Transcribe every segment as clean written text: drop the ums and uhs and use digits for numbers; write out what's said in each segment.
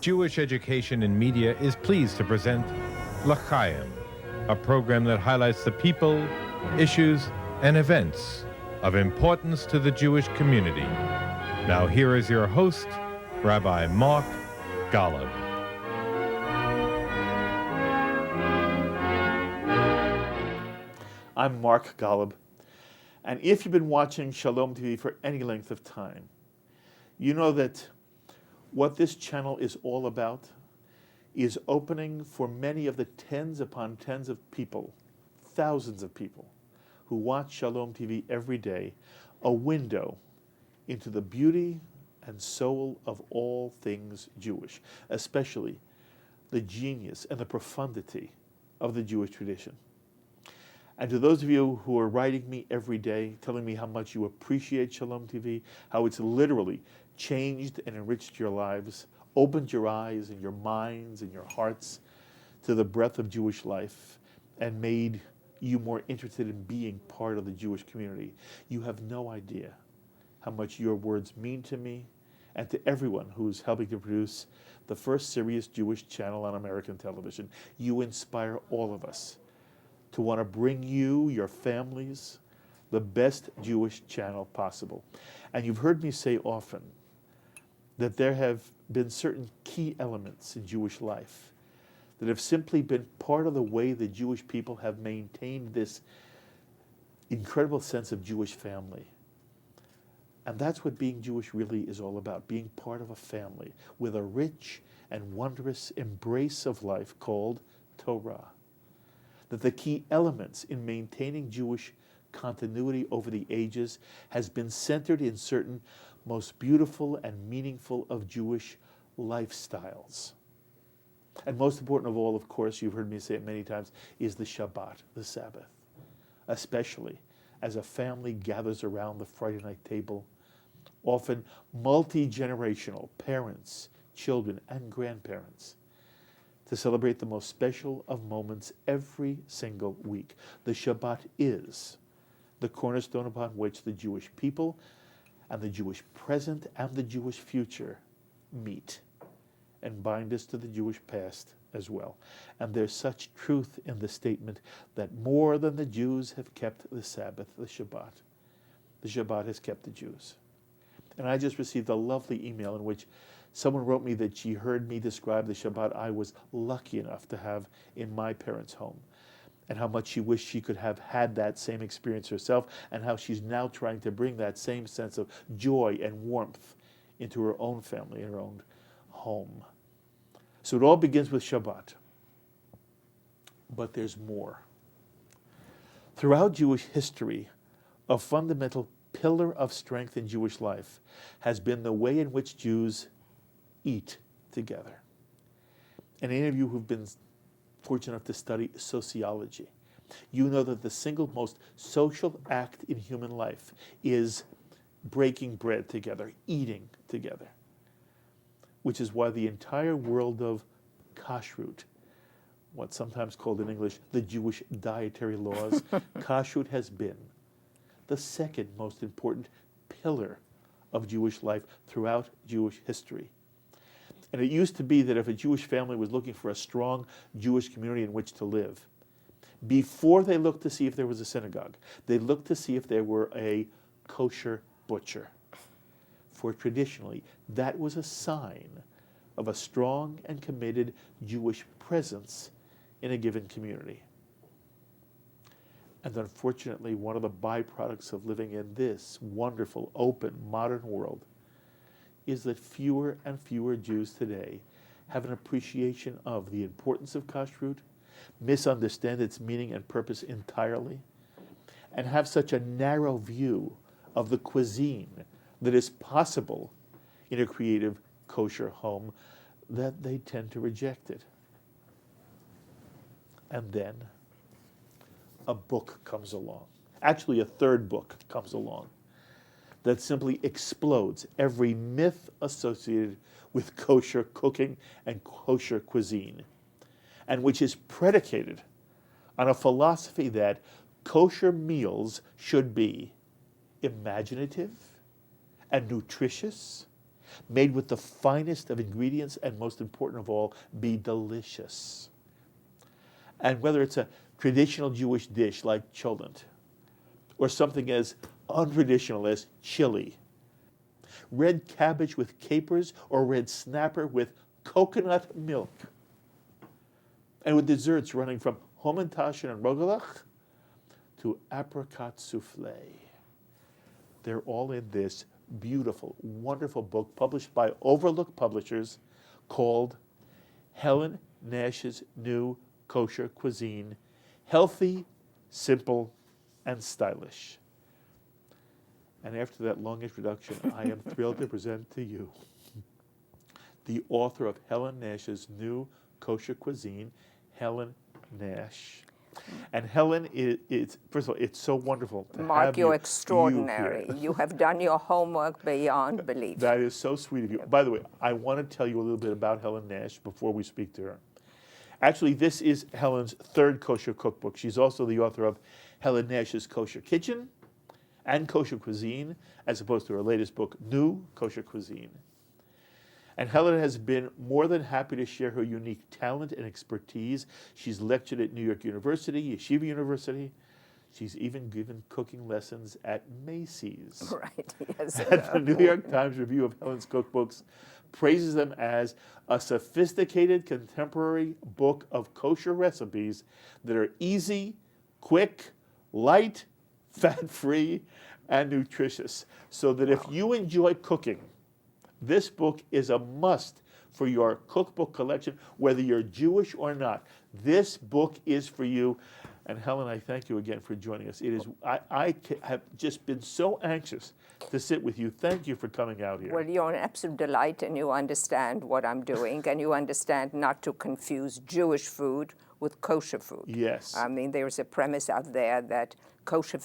Jewish Education in Media is pleased to present L'Chaim, a program that highlights the people, issues, and events of importance to the Jewish community. Now here is your host, Rabbi Mark Golub. I'm Mark Golub, and if you've been watching Shalom TV for any length of time, you know that what this channel is all about is opening for many of the tens upon tens of people, thousands of people, who watch Shalom TV every day, a window into the beauty and soul of all things Jewish, especially the genius and the profundity of the Jewish tradition. And to those of you who are writing me every day, telling me how much you appreciate Shalom TV, how it's literally changed and enriched your lives, opened your eyes and your minds and your hearts to the breadth of Jewish life, and made you more interested in being part of the Jewish community. You have no idea how much your words mean to me and to everyone who's helping to produce the first serious Jewish channel on American television. You inspire all of us to want to bring you, your families, the best Jewish channel possible. And you've heard me say often that there have been certain key elements in Jewish life that have simply been part of the way the Jewish people have maintained this incredible sense of Jewish family. And that's what being Jewish really is all about, being part of a family with a rich and wondrous embrace of life called Torah. That the key elements in maintaining Jewish continuity over the ages has been centered in certain most beautiful and meaningful of Jewish lifestyles. And most important of all, of course, you've heard me say it many times, is the Shabbat, the Sabbath. Especially as a family gathers around the Friday night table, often multi-generational parents, children, and grandparents, to celebrate the most special of moments every single week. The Shabbat is the cornerstone upon which the Jewish people and the Jewish present and the Jewish future meet and bind us to the Jewish past as well. And there's such truth in the statement that more than the Jews have kept the Sabbath, the Shabbat has kept the Jews. And I just received a lovely email in which someone wrote me that she heard me describe the Shabbat I was lucky enough to have in my parents' home, and how much she wished she could have had that same experience herself, and how she's now trying to bring that same sense of joy and warmth into her own family, her own home. So it all begins with Shabbat. But there's more. Throughout Jewish history, a fundamental pillar of strength in Jewish life has been the way in which Jews eat together. And any of you who've been fortunate enough to study sociology, you know that the single most social act in human life is breaking bread together, eating together, which is why the entire world of kashrut, what's sometimes called in English the Jewish dietary laws, kashrut has been the second most important pillar of Jewish life throughout Jewish history. And it used to be that if a Jewish family was looking for a strong Jewish community in which to live, before they looked to see if there was a synagogue, they looked to see if there were a kosher butcher. For traditionally, that was a sign of a strong and committed Jewish presence in a given community. And unfortunately, one of the byproducts of living in this wonderful, open, modern world is that fewer and fewer Jews today have an appreciation of the importance of kashrut, misunderstand its meaning and purpose entirely, and have such a narrow view of the cuisine that is possible in a creative kosher home that they tend to reject it. And then a book comes along. Actually, a third book comes along that simply explodes every myth associated with kosher cooking and kosher cuisine, and which is predicated on a philosophy that kosher meals should be imaginative and nutritious made with the finest of ingredients, and most important of all, be delicious. And whether it's a traditional Jewish dish like cholent, or something as untraditional as chili, red cabbage with capers, or red snapper with coconut milk, and with desserts running from Hamantaschen and Rogalach to apricot souffle. They're all in this beautiful, wonderful book published by Overlook Publishers called Helen Nash's New Kosher Cuisine, Healthy, Simple, and Stylish. And after that long introduction, I am thrilled to present to you the author of Helen Nash's New Kosher Cuisine, Helen Nash. And Helen, is first of all, it's so wonderful to Mark, have you're you extraordinary. here. You have done your homework beyond belief. That is so sweet of you. By the way, I want to tell you a little bit about Helen Nash before we speak to her. Actually, this is Helen's third kosher cookbook. She's also the author of Helen Nash's Kosher Kitchen and Kosher Cuisine, as opposed to her latest book, New Kosher Cuisine. And Helen has been more than happy to share her unique talent and expertise. She's lectured at New York University, Yeshiva University. She's even given cooking lessons at Macy's. Right, yes. And the New York Times review of Helen's cookbooks praises them as a sophisticated contemporary book of kosher recipes that are easy, quick, light, fat-free, and nutritious. So that if you enjoy cooking, this book is a must for your cookbook collection, whether you're Jewish or not. This book is for you. And Helen, I thank you again for joining us. It is I have just been so anxious to sit with you. Thank you for coming out here. Well, you're an absolute delight, and you understand what I'm doing, and you understand not to confuse Jewish food with kosher food. Yes. I mean, there's a premise out there that kosher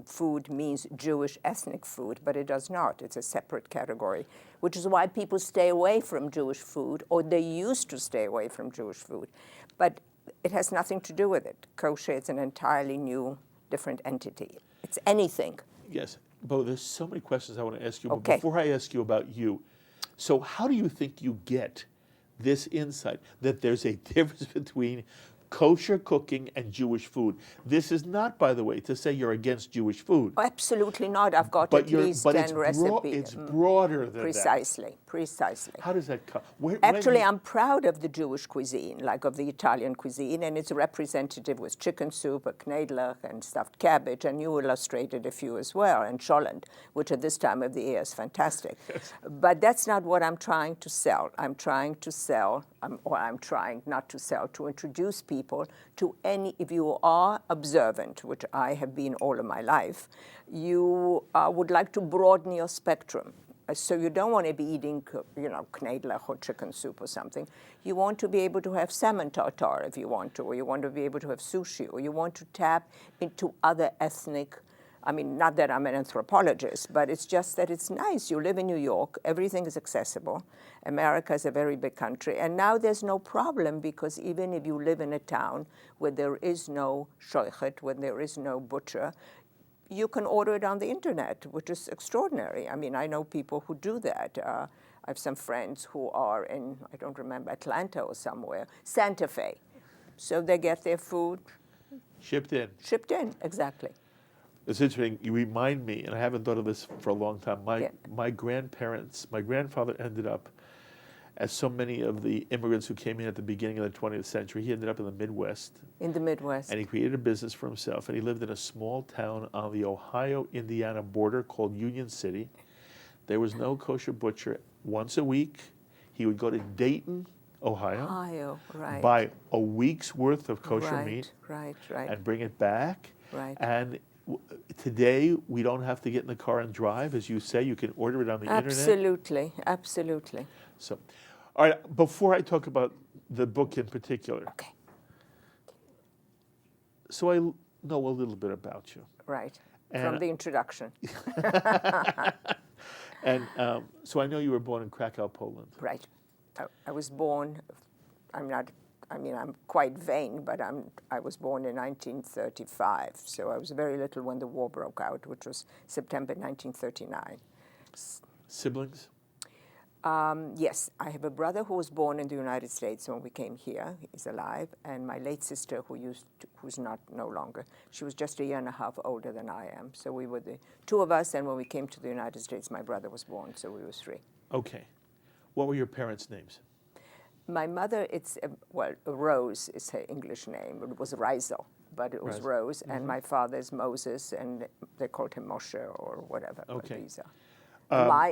food means Jewish ethnic food, but it does not. It's a separate category, which is why people stay away from Jewish food, or they used to stay away from Jewish food. But it has nothing to do with it. Kosher is an entirely new, different entity. It's anything. Yes. Bo, there's so many questions I want to ask you. Okay. But before I ask you about you, so how do you think you get this insight that there's a difference between kosher cooking and Jewish food? This is not, by the way, to say you're against Jewish food. Absolutely not. I've got But at least 10 recipes. It's broader than Precisely. that. How does that come? Actually, I'm proud of the Jewish cuisine, like of the Italian cuisine, and it's representative with chicken soup, a knedler, and stuffed cabbage, and you illustrated a few as well, and cholent, which at this time of the year is fantastic. Yes. But that's not what I'm trying to sell. I'm trying to sell, I'm trying not to sell, to introduce people to any, if you are observant, which I have been all of my life, you would like to broaden your spectrum. So you don't want to be eating, knedlach or chicken soup or something. You want to be able to have salmon tartare if you want to, or you want to be able to have sushi, or you want to tap into other ethnic. I mean, not that I'm an anthropologist, but it's just that it's nice. You live in New York, everything is accessible. America is a very big country, and now there's no problem, because even if you live in a town where there is no shoichet, when there is no butcher, you can order it on the internet, which is extraordinary. I mean, I know people who do that. I have some friends who are in, I don't remember, Atlanta or somewhere, Santa Fe. So they get their food Shipped in. Shipped in, exactly. It's interesting. You remind me, and I haven't thought of this for a long time. My grandfather ended up, as so many of the immigrants who came in at the beginning of the 20th century, he ended up in the Midwest. In the Midwest. And he created a business for himself, and he lived in a small town on the Ohio-Indiana border called Union City. There was no kosher butcher. Once a week, he would go to Dayton, Ohio, right. buy a week's worth of kosher meat, right. and bring it back. Right. And today, we don't have to get in the car and drive. As you say, you can order it on the internet. Absolutely. So, all right, before I talk about the book in particular. Okay. So I know a little bit about you. Right, and from the introduction. And so I know you were born in Krakow, Poland. Right. I was born, I'm quite vain, but I was born in 1935, so I was very little when the war broke out, which was September 1939. Siblings? Yes, I have a brother who was born in the United States when we came here. He's alive, and my late sister, who's no longer. She was just a year and a half older than I am. So we were the two of us, and when we came to the United States, my brother was born, so we were three. Okay. What were your parents' names? My mother, Rose is her English name. It was Rizel, but it was Rose, and my father is Moses, and they called him Moshe or whatever. Okay. These are.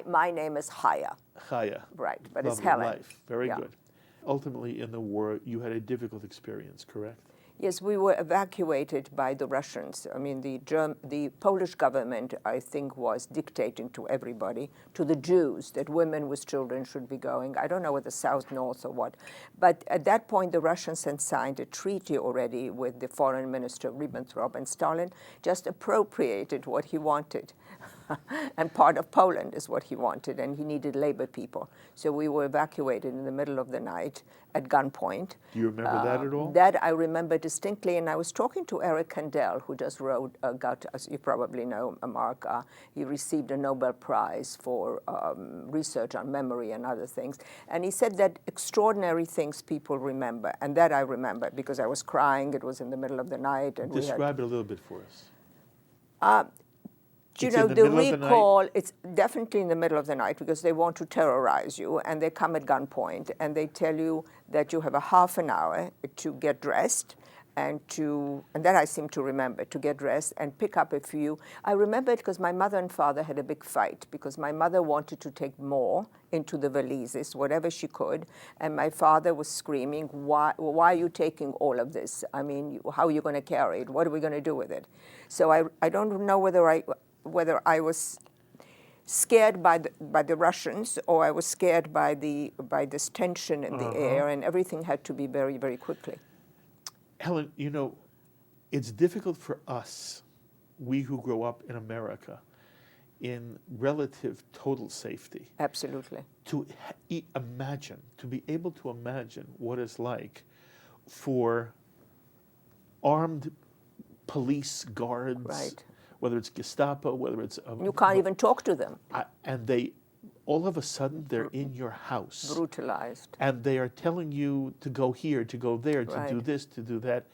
My name is Chaya. Chaya. Right, but Lovely it's Helen. Life. Very good. Ultimately, in the war, you had a difficult experience, correct? Yes, we were evacuated by the Russians. I mean, the Polish government, I think, was dictating to everybody, to the Jews, that women with children should be going. I don't know whether south, north, or what. But at that point, the Russians had signed a treaty already with the foreign minister, Ribbentrop, and Stalin just appropriated what he wanted. And part of Poland is what he wanted, and he needed labor people. So we were evacuated in the middle of the night at gunpoint. Do you remember that at all? That I remember distinctly, and I was talking to Eric Kandel, who just got, as you probably know, Mark, he received a Nobel Prize for research on memory and other things, and he said that extraordinary things people remember, and that I remember because I was crying, it was in the middle of the night. And Describe it a little bit for us. You know, the recall, it's definitely in the middle of the night because they want to terrorize you, and they come at gunpoint and they tell you that you have a half an hour to get dressed and that I seem to remember, to get dressed and pick up a few. I remember it because my mother and father had a big fight because my mother wanted to take more into the valises, whatever she could, and my father was screaming, why are you taking all of this? I mean, how are you going to carry it? What are we going to do with it? So I don't know whether I was scared by the Russians or I was scared by this tension in the air, and everything had to be very, very quickly. Helen, you know, it's difficult for us, we who grow up in America, in relative total safety. Absolutely. To be able to imagine what it's like for armed police guards, right, whether it's Gestapo, whether it's... you can't even talk to them. And they, all of a sudden, they're in your house. Brutalized. And they are telling you to go here, to go there, to do this, to do that,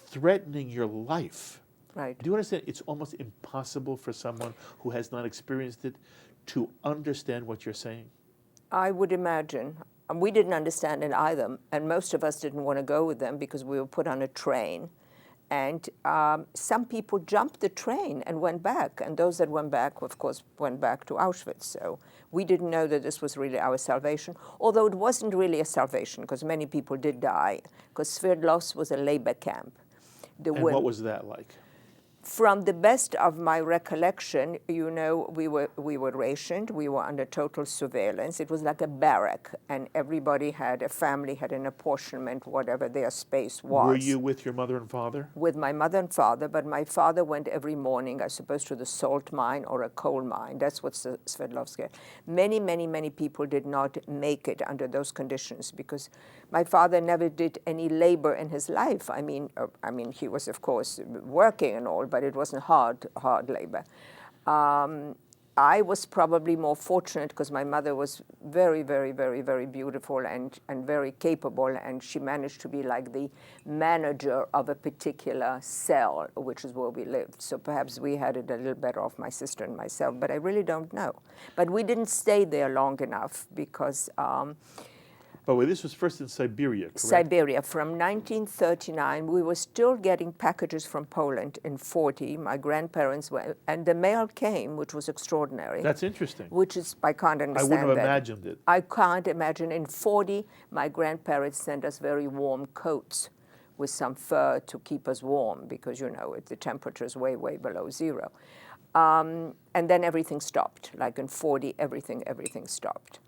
threatening your life. Right. Do you understand? It's almost impossible for someone who has not experienced it to understand what you're saying. I would imagine. We didn't understand it either, and most of us didn't want to go with them because we were put on a train. And some people jumped the train and went back. And those that went back, of course, went back to Auschwitz. So we didn't know that this was really our salvation, although it wasn't really a salvation because many people did die, because Sverdlovsk was a labor camp. What was that like? From the best of my recollection, you know, we were rationed. We were under total surveillance. It was like a barrack, and everybody had a family, had an apportionment, whatever their space was. Were you with your mother and father? With my mother and father, but my father went every morning, I suppose, to the salt mine or a coal mine. That's what Sverdlovsk. Many, many, many people did not make it under those conditions because my father never did any labor in his life. I mean, he was, of course, working and all, but it wasn't hard labor. I was probably more fortunate because my mother was very, very, very, very beautiful and very capable, and she managed to be like the manager of a particular cell, which is where we lived. So perhaps we had it a little better off, my sister and myself, but I really don't know. But we didn't stay there long enough because... By the way, this was first in Siberia, correct? Siberia. From 1939, we were still getting packages from Poland in 40. My grandparents were, and the mail came, which was extraordinary. That's interesting. Which is, I can't understand I wouldn't have that. imagined it. I can't imagine. In 40, my grandparents sent us very warm coats with some fur to keep us warm because, you know, the temperature is way, way below zero. And then everything stopped. Like in 40, everything stopped.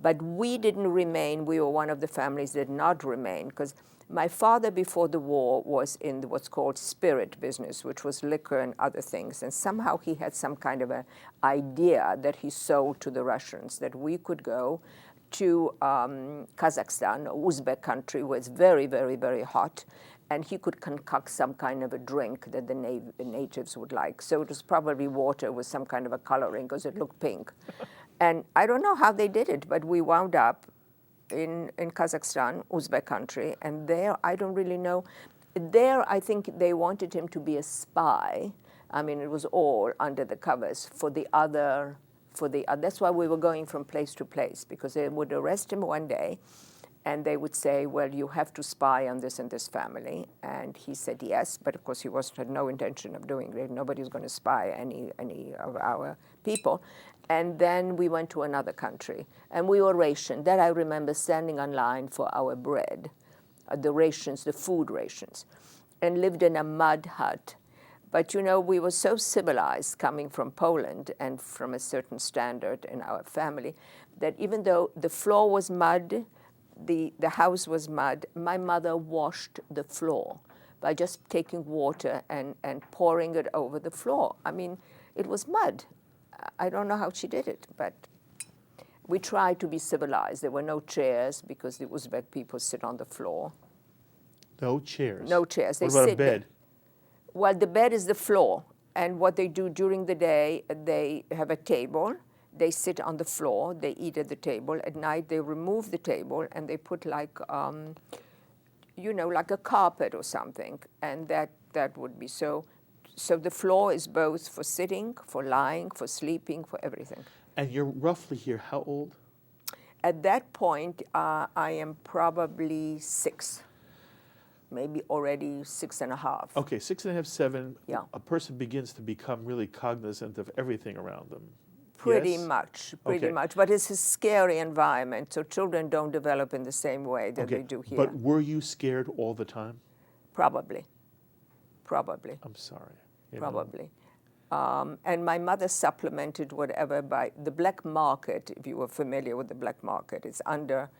But we didn't remain. We were one of the families that did not remain because my father before the war was in what's called spirit business, which was liquor and other things. And somehow he had some kind of an idea that he sold to the Russians that we could go to Kazakhstan, or Uzbek country, where it's very, very, very hot, and he could concoct some kind of a drink that the natives would like. So it was probably water with some kind of a coloring because it looked pink. And I don't know how they did it, but we wound up in Kazakhstan, Uzbek country, and there, I don't really know. There, I think they wanted him to be a spy. I mean, it was all under the covers for the other, that's why we were going from place to place, because they would arrest him one day, and they would say, well, you have to spy on this and this family. And he said yes, but of course he had no intention of doing it. Nobody's going to spy any of our people. And then we went to another country, and we were rationed. That I remember standing online for our bread, the rations, the food rations, and lived in a mud hut. But you know, we were so civilized coming from Poland and from a certain standard in our family that even though the floor was mud, the house was mud, my mother washed the floor by just taking water and pouring it over the floor. I mean, it was mud. I don't know how she did it, but we tried to be civilized. There were no chairs because the Uzbek people sit on the floor. No chairs? No chairs. They what about sit a bed? There. Well, the bed is the floor. And what they do during the day, they have a table. They sit on the floor. They eat at the table. At night, they remove the table and they put like, like a carpet or something. And that would be so. So the floor is both for sitting, for lying, for sleeping, for everything. And you're roughly here how old? At that point, I am probably 6. Maybe already 6.5. Okay, 6.5, 7. Yeah. A person begins to become really cognizant of everything around them. Pretty Yes? much. Okay. But it's a scary environment, so children don't develop in the same way that they do here. But were you scared all the time? Probably. I'm sorry. You know. Probably. And my mother supplemented whatever by the black market, if you were familiar with the black market, it's under.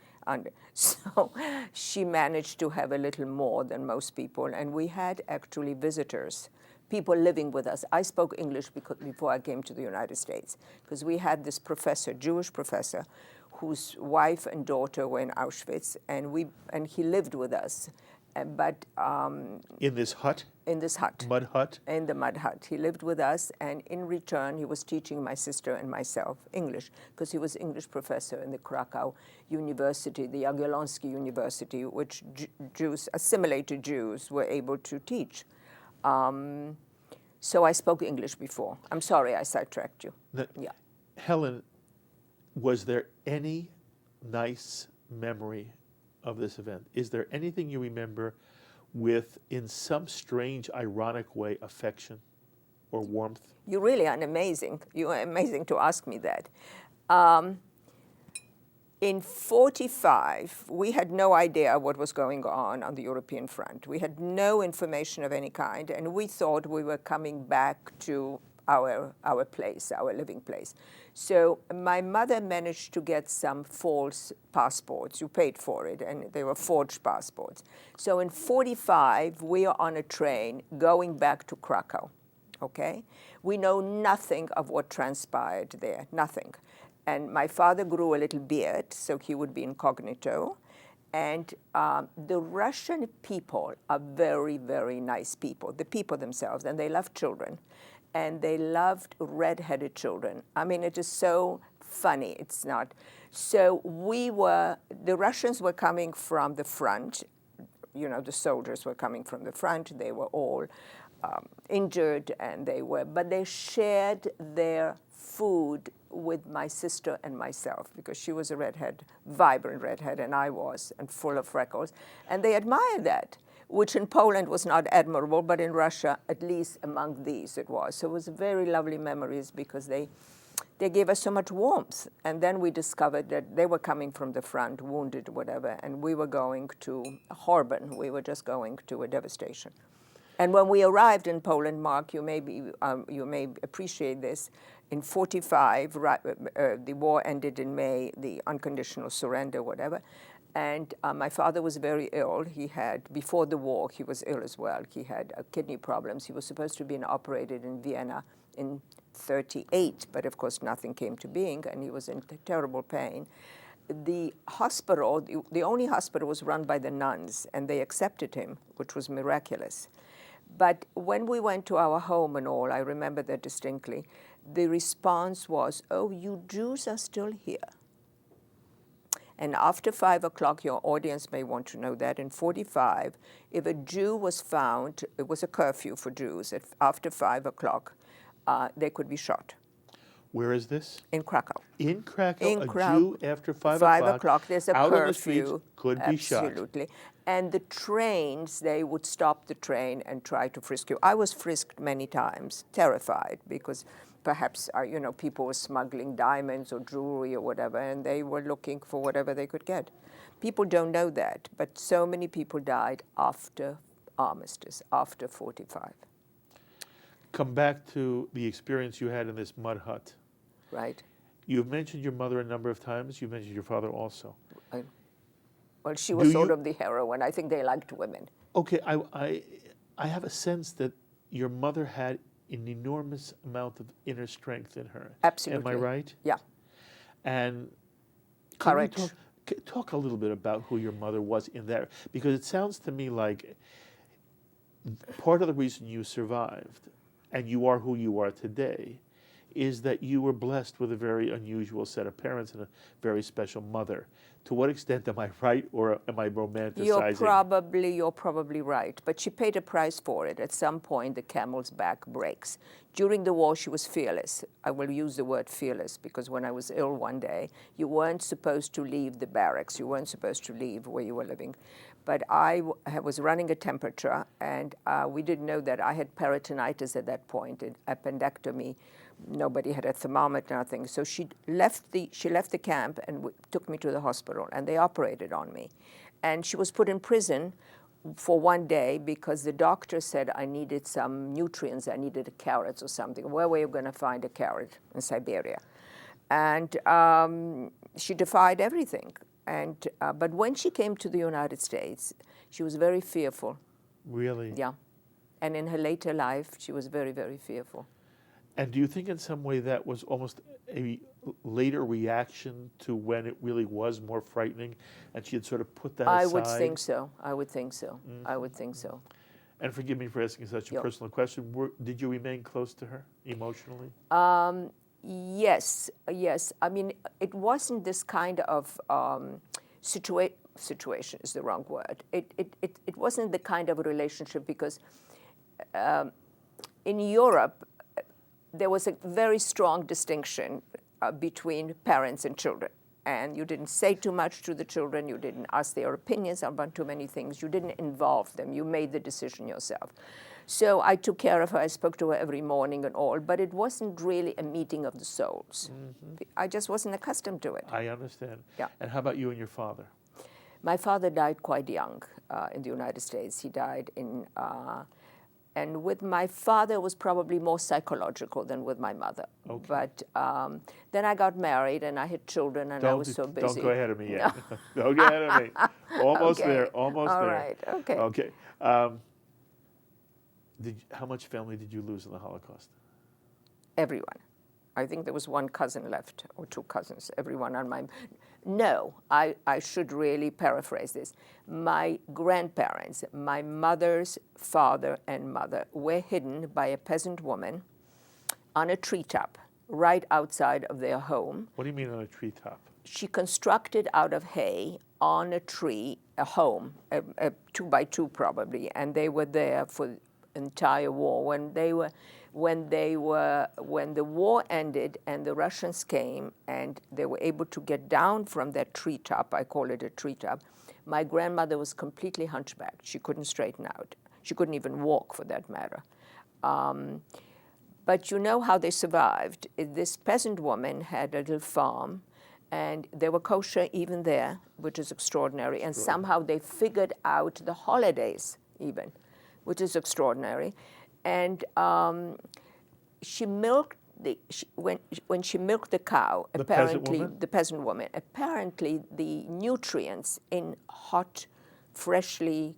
So she managed to have a little more than most people. And we had actually visitors, people living with us. I spoke English before I came to the United States, because we had this professor, Jewish professor, whose wife and daughter were in Auschwitz, and he lived with us. But in this hut? In this hut. Mud hut? In the mud hut. He lived with us, and in return, he was teaching my sister and myself English, because he was English professor in the Krakow University, the Jagiellonski University, which Jews, assimilated Jews, were able to teach. So I spoke English before. I'm sorry I sidetracked you. Yeah. Helen, was there any nice memory of this event? Is there anything you remember with, in some strange, ironic way, affection or warmth? You really are amazing. You are amazing to ask me that. In 1945, we had no idea what was going on the European front. We had no information of any kind, and we thought we were coming back to our place, our living place. So my mother managed to get some false passports. You paid for it, and they were forged passports. So in 1945, we are on a train going back to Krakow, okay? We know nothing of what transpired there, nothing. And my father grew a little beard, so he would be incognito. And the Russian people are very, very nice people, the people themselves, and they love children. And they loved red-headed children. I mean, it is so funny. It's not. So the Russians were coming from the front. You know, the soldiers were coming from the front. They were all injured, but they shared their food with my sister and myself, because she was a redhead, vibrant redhead, and I was, and full of freckles. And they admired that, which in Poland was not admirable, but in Russia, at least among these, it was. So it was very lovely memories, because they gave us so much warmth. And then we discovered that they were coming from the front, wounded, whatever, and we were going to Horben. We were just going to a devastation. And when we arrived in Poland, Mark, you may appreciate this, in 1945, the war ended in May, the unconditional surrender, whatever. And my father was very ill. Before the war, he was ill as well. He had kidney problems. He was supposed to be operated in Vienna in 1938, but of course nothing came to being, and he was in terrible pain. The hospital, the only hospital, was run by the nuns, and they accepted him, which was miraculous. But when we went to our home and all, I remember that distinctly, the response was, "Oh, you Jews are still here." And after 5 o'clock, your audience may want to know that in 45, if a Jew was found, it was a curfew for Jews, after 5 o'clock, they could be shot. Where is this? In Krakow. In Krakow, In Jew after 5 o'clock, there's a out curfew. on the streets could be shot. Absolutely. And the trains, they would stop the train and try to frisk you. I was frisked many times, terrified, because perhaps people were smuggling diamonds or jewelry or whatever, and they were looking for whatever they could get. People don't know that, but so many people died after armistice, after 45. Come back to the experience you had in this mud hut. Right. You've mentioned your mother a number of times. You mentioned your father also. Well, she was sort of the heroine. I think they liked women. Okay, I have a sense that your mother had an enormous amount of inner strength in her. Absolutely. Am I right? Yeah. And Courage. Talk a little bit about who your mother was in that, because it sounds to me like part of the reason you survived and you are who you are today is that you were blessed with a very unusual set of parents and a very special mother. To what extent am I right, or am I romanticizing? You're probably right, but she paid a price for it. At some point, the camel's back breaks. During the war, she was fearless. I will use the word fearless because when I was ill one day, you weren't supposed to leave the barracks. You weren't supposed to leave where you were living. But I was running a temperature, and we didn't know that I had peritonitis at that point, an appendectomy. Nobody had a thermometer, nothing. So she left the camp and took me to the hospital, and they operated on me. And she was put in prison for one day because the doctor said I needed some nutrients. I needed carrots or something. Where were you going to find a carrot in Siberia? And she defied everything. And but when she came to the United States, she was very fearful. Really? Yeah. And in her later life, she was very, very fearful. And do you think in some way that was almost a later reaction to when it really was more frightening and she had sort of put that aside? I would think so. I would think so. I would think so. And forgive me for asking such a personal question. Did you remain close to her emotionally? Yes, yes. I mean, it wasn't this kind of situation is the wrong word. It wasn't the kind of relationship because in Europe, there was a very strong distinction between parents and children. And you didn't say too much to the children. You didn't ask their opinions about too many things. You didn't involve them. You made the decision yourself. So I took care of her. I spoke to her every morning and all. But it wasn't really a meeting of the souls. Mm-hmm. I just wasn't accustomed to it. I understand. Yeah. And how about you and your father? My father died quite young in the United States. He died in... And with my father, it was probably more psychological than with my mother. Okay. But then I got married and I had children and I was so busy. Don't go ahead of me yet. No. Don't go ahead of me. Almost okay. there, almost All there. Right, okay. Okay. How much family did you lose in the Holocaust? Everyone. I think there was one cousin left, or two cousins, everyone on my... No, I should really paraphrase this. My grandparents, my mother's father and mother, were hidden by a peasant woman on a treetop right outside of their home. What do you mean on a treetop? She constructed out of hay on a tree a home, a 2x2 probably, and they were there for the entire war. When the war ended and the Russians came and they were able to get down from that treetop, I call it a treetop, my grandmother was completely hunchbacked. She couldn't straighten out. She couldn't even walk, for that matter. But you know how they survived. This peasant woman had a little farm, and they were kosher even there, which is extraordinary. And somehow they figured out the holidays even, which is extraordinary. And she milked when she milked the cow. The peasant woman. Apparently, the nutrients in hot, freshly,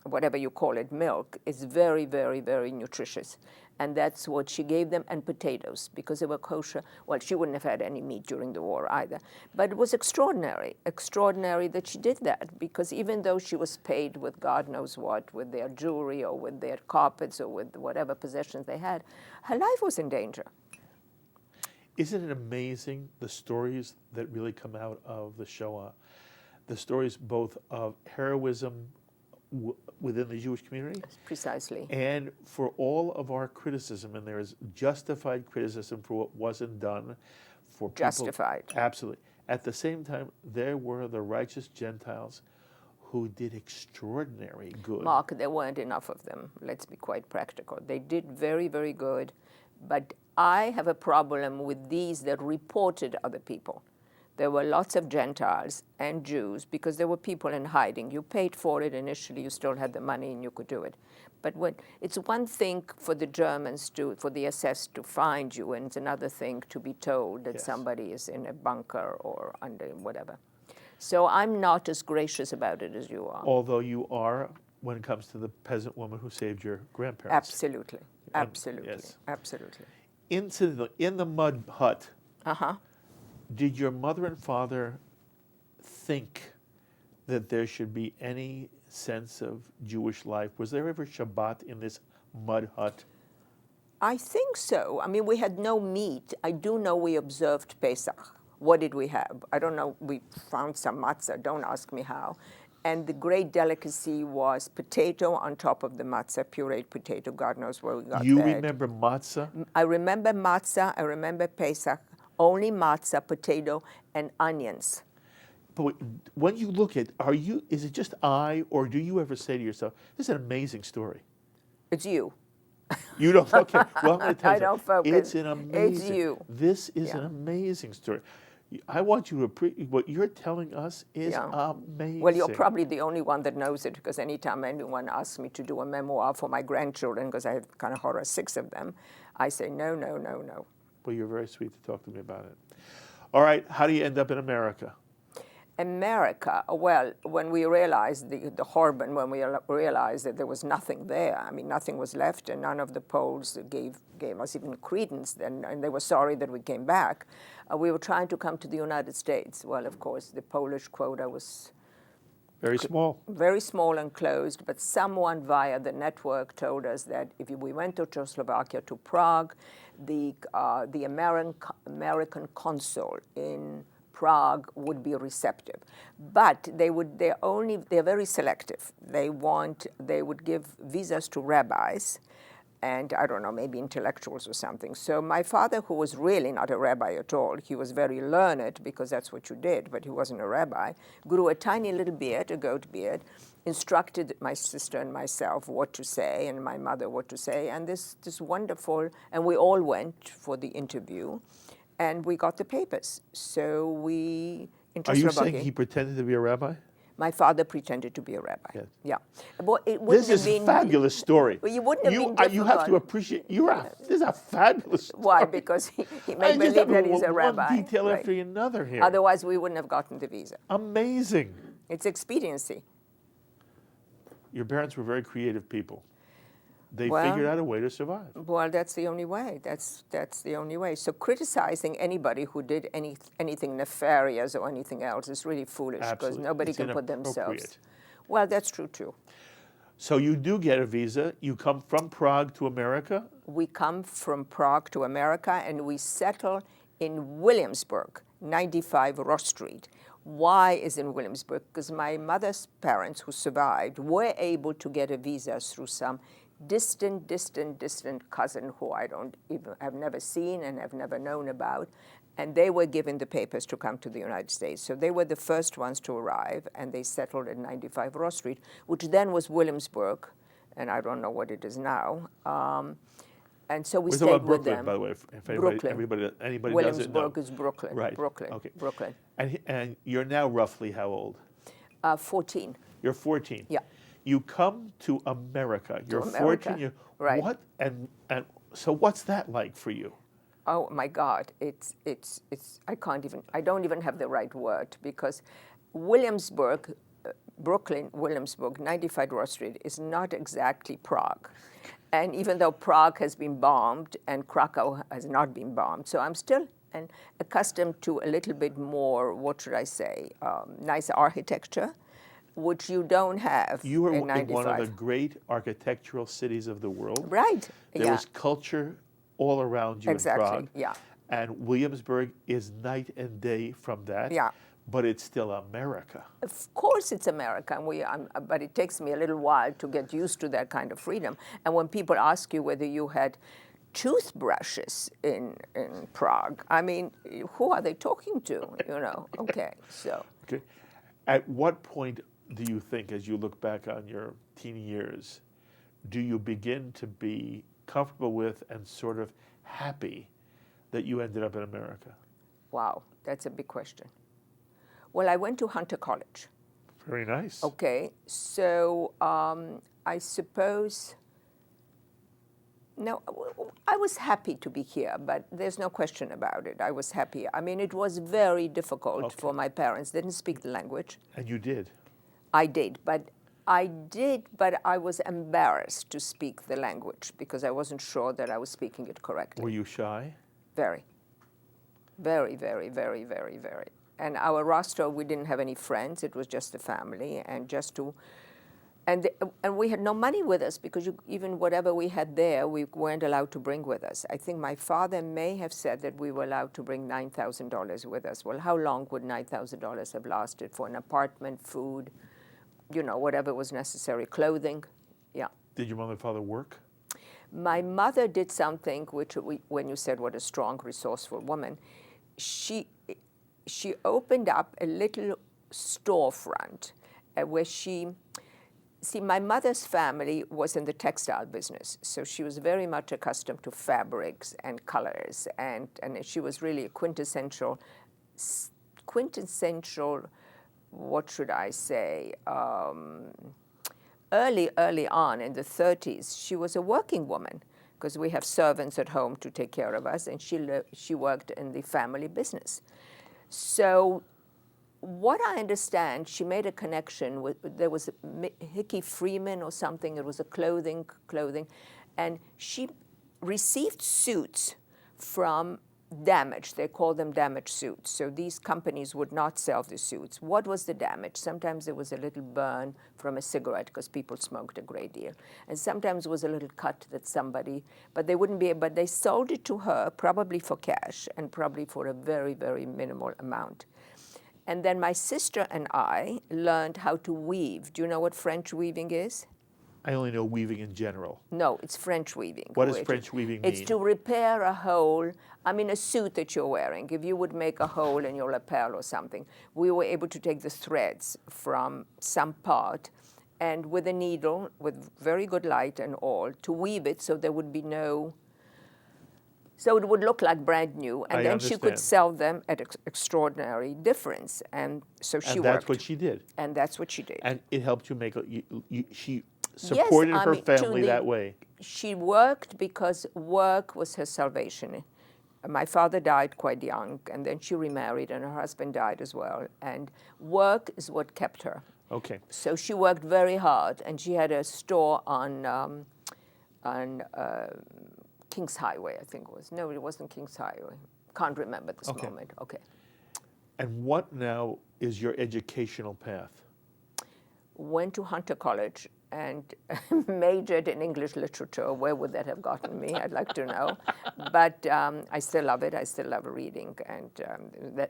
whatever you call it, milk is very, very, very nutritious. And that's what she gave them, and potatoes, because they were kosher. Well, she wouldn't have had any meat during the war either. But it was extraordinary that she did that, because even though she was paid with God knows what, with their jewelry or with their carpets or with whatever possessions they had, her life was in danger. Isn't it amazing the stories that really come out of the Shoah? The stories both of heroism within the Jewish community. Precisely. And for all of our criticism, and there is justified criticism for what wasn't done for people. Justified. Absolutely. At the same time, there were the righteous Gentiles who did extraordinary good. Mark, there weren't enough of them. Let's be quite practical. They did very, very good, but I have a problem with these that reported other people. There were lots of Gentiles and Jews because there were people in hiding. You paid for it initially, you still had the money and you could do it. But it's one thing for the Germans for the SS to find you, and it's another thing to be told that somebody is in a bunker or under whatever. So I'm not as gracious about it as you are. Although you are, when it comes to the peasant woman who saved your grandparents. Absolutely, absolutely, yes. absolutely. In the mud hut, did your mother and father think that there should be any sense of Jewish life? Was there ever Shabbat in this mud hut? I think so. I mean, we had no meat. I do know we observed Pesach. What did we have? I don't know. We found some matzah. Don't ask me how. And the great delicacy was potato on top of the matzah, pureed potato. God knows where we got that. You remember matzah? I remember matzah. I remember Pesach. Only matzah, potato, and onions. But when you look at, is it just I, or do you ever say to yourself, this is an amazing story? It's you. You don't, okay. Well, I'm going to tell you I don't something. focus. It's an amazing, It's you. This is an amazing story. I want you to appreciate, what you're telling us is amazing. Well, you're probably the only one that knows it, because anytime anyone asks me to do a memoir for my grandchildren, because I have kind of horror 6 of them, I say, no, no, no, no. Well, you're very sweet to talk to me about it. All right, how do you end up in America? America, well, when we realized the Horban, when we realized that there was nothing there, I mean, nothing was left, and none of the polls gave us even credence, and they were sorry that we came back. We were trying to come to the United States. Well, of course, the Polish quota was very small. Very small and closed, but someone via the network told us that if we went to Czechoslovakia, to Prague, the American consul in Prague would be receptive, but they're very selective. They would give visas to rabbis, and I don't know, maybe intellectuals or something. So my father, who was really not a rabbi at all, he was very learned because that's what you did, but he wasn't a rabbi, grew a tiny little beard, a goat beard, instructed my sister and myself what to say, and my mother what to say, and this wonderful, and we all went for the interview, and we got the papers. So we, in Czechoslovakia. Are you saying he pretended to be a rabbi? My father pretended to be a rabbi. Yes. Yeah. Well, this is a fabulous story. Well, you wouldn't have been difficult. You have to appreciate. This is a fabulous story. Why? Because he made believe that he's a rabbi. One detail after another here. Otherwise, we wouldn't have gotten the visa. Amazing. It's expediency. Your parents were very creative people. They figured out a way to survive. Well, that's the only way. That's the only way. So criticizing anybody who did anything nefarious or anything else is really foolish, because nobody can put themselves. Well, that's true too. So you do get a visa. You come from Prague to America? We come from Prague to America, and we settle in Williamsburg, 95 Ross Street. Why is in Williamsburg? Because my mother's parents, who survived, were able to get a visa through some distant cousin who have never seen and have never known about, and they were given the papers to come to the United States. So they were the first ones to arrive, and they settled at 95 Ross Street, which then was Williamsburg, and I don't know what it is now. And so we stayed with them. By the way, if anybody doesn't know. Williamsburg is Brooklyn. Right. Brooklyn. Okay. Brooklyn. And you're now roughly how old? 14. You're 14. Yeah. You come to America. You're 14. Right. What and so what's that like for you? Oh my God! It's I don't even have the right word, because Williamsburg, Brooklyn, Williamsburg, 95 Ross Street is not exactly Prague. And even though Prague has been bombed and Krakow has not been bombed, so I'm still accustomed to a little bit more, what should I say, nice architecture, which you don't have in 95. You were in one of the great architectural cities of the world. Right. There was culture all around you in Prague. Yeah. And Williamsburg is night and day from that. Yeah. But it's still America. Of course it's America, and but it takes me a little while to get used to that kind of freedom. And when people ask you whether you had toothbrushes in Prague, I mean, who are they talking to, you know? Okay, so. Okay. At what point do you think, as you look back on your teen years, do you begin to be comfortable with and sort of happy that you ended up in America? Wow, that's a big question. Well, I went to Hunter College. Very nice. Okay, so I suppose, no, I was happy to be here, but there's no question about it. I was happy. I mean, it was very difficult for my parents. They didn't speak the language. And you did? I did, but I was embarrassed to speak the language because I wasn't sure that I was speaking it correctly. Were you shy? Very. Very, very, very, very, very. And our roster, we didn't have any friends. It was just the family, and and we had no money with us because even whatever we had there, we weren't allowed to bring with us. I think my father may have said that we were allowed to bring $9,000 with us. Well, how long would $9,000 have lasted for an apartment, food, you know, whatever was necessary, clothing? Yeah. Did your mother and father work? My mother did something which, when you said what a strong, resourceful woman, she opened up a little storefront where my mother's family was in the textile business, so she was very much accustomed to fabrics and colors, and she was really a quintessential, what should I say, early on in the 30s, she was a working woman because we have servants at home to take care of us, and she worked in the family business. So what I understand, she made a connection with, there was Hickey Freeman or something, it was a clothing, and she received suits from damaged. They call them damaged suits. So these companies would not sell the suits. What was the damage? Sometimes there was a little burn from a cigarette because people smoked a great deal. And sometimes it was a little cut that somebody, but they sold it to her probably for cash and probably for a very, very minimal amount. And then my sister and I learned how to weave. Do you know what French weaving is? I only know weaving in general. No, it's French weaving. What does French weaving mean? It's to repair a hole. I mean, a suit that you're wearing. If you would make a hole in your lapel or something, we were able to take the threads from some part and with a needle, with very good light and all, to weave it so there would be so it would look like brand new. And then she could sell them at extraordinary difference. And so she worked. And that's what she did. And that's what she did. And it helped you make, she supported her family that way. She worked because work was her salvation. My father died quite young, and then she remarried, and her husband died as well. And work is what kept her. Okay. So she worked very hard, and she had a store on King's Highway, I think it was. No, it wasn't King's Highway. Can't remember this moment. Okay. And what now is your educational path? Went to Hunter College and majored in English literature. Where would that have gotten me? I'd like to know. But I still love it. I still love reading, and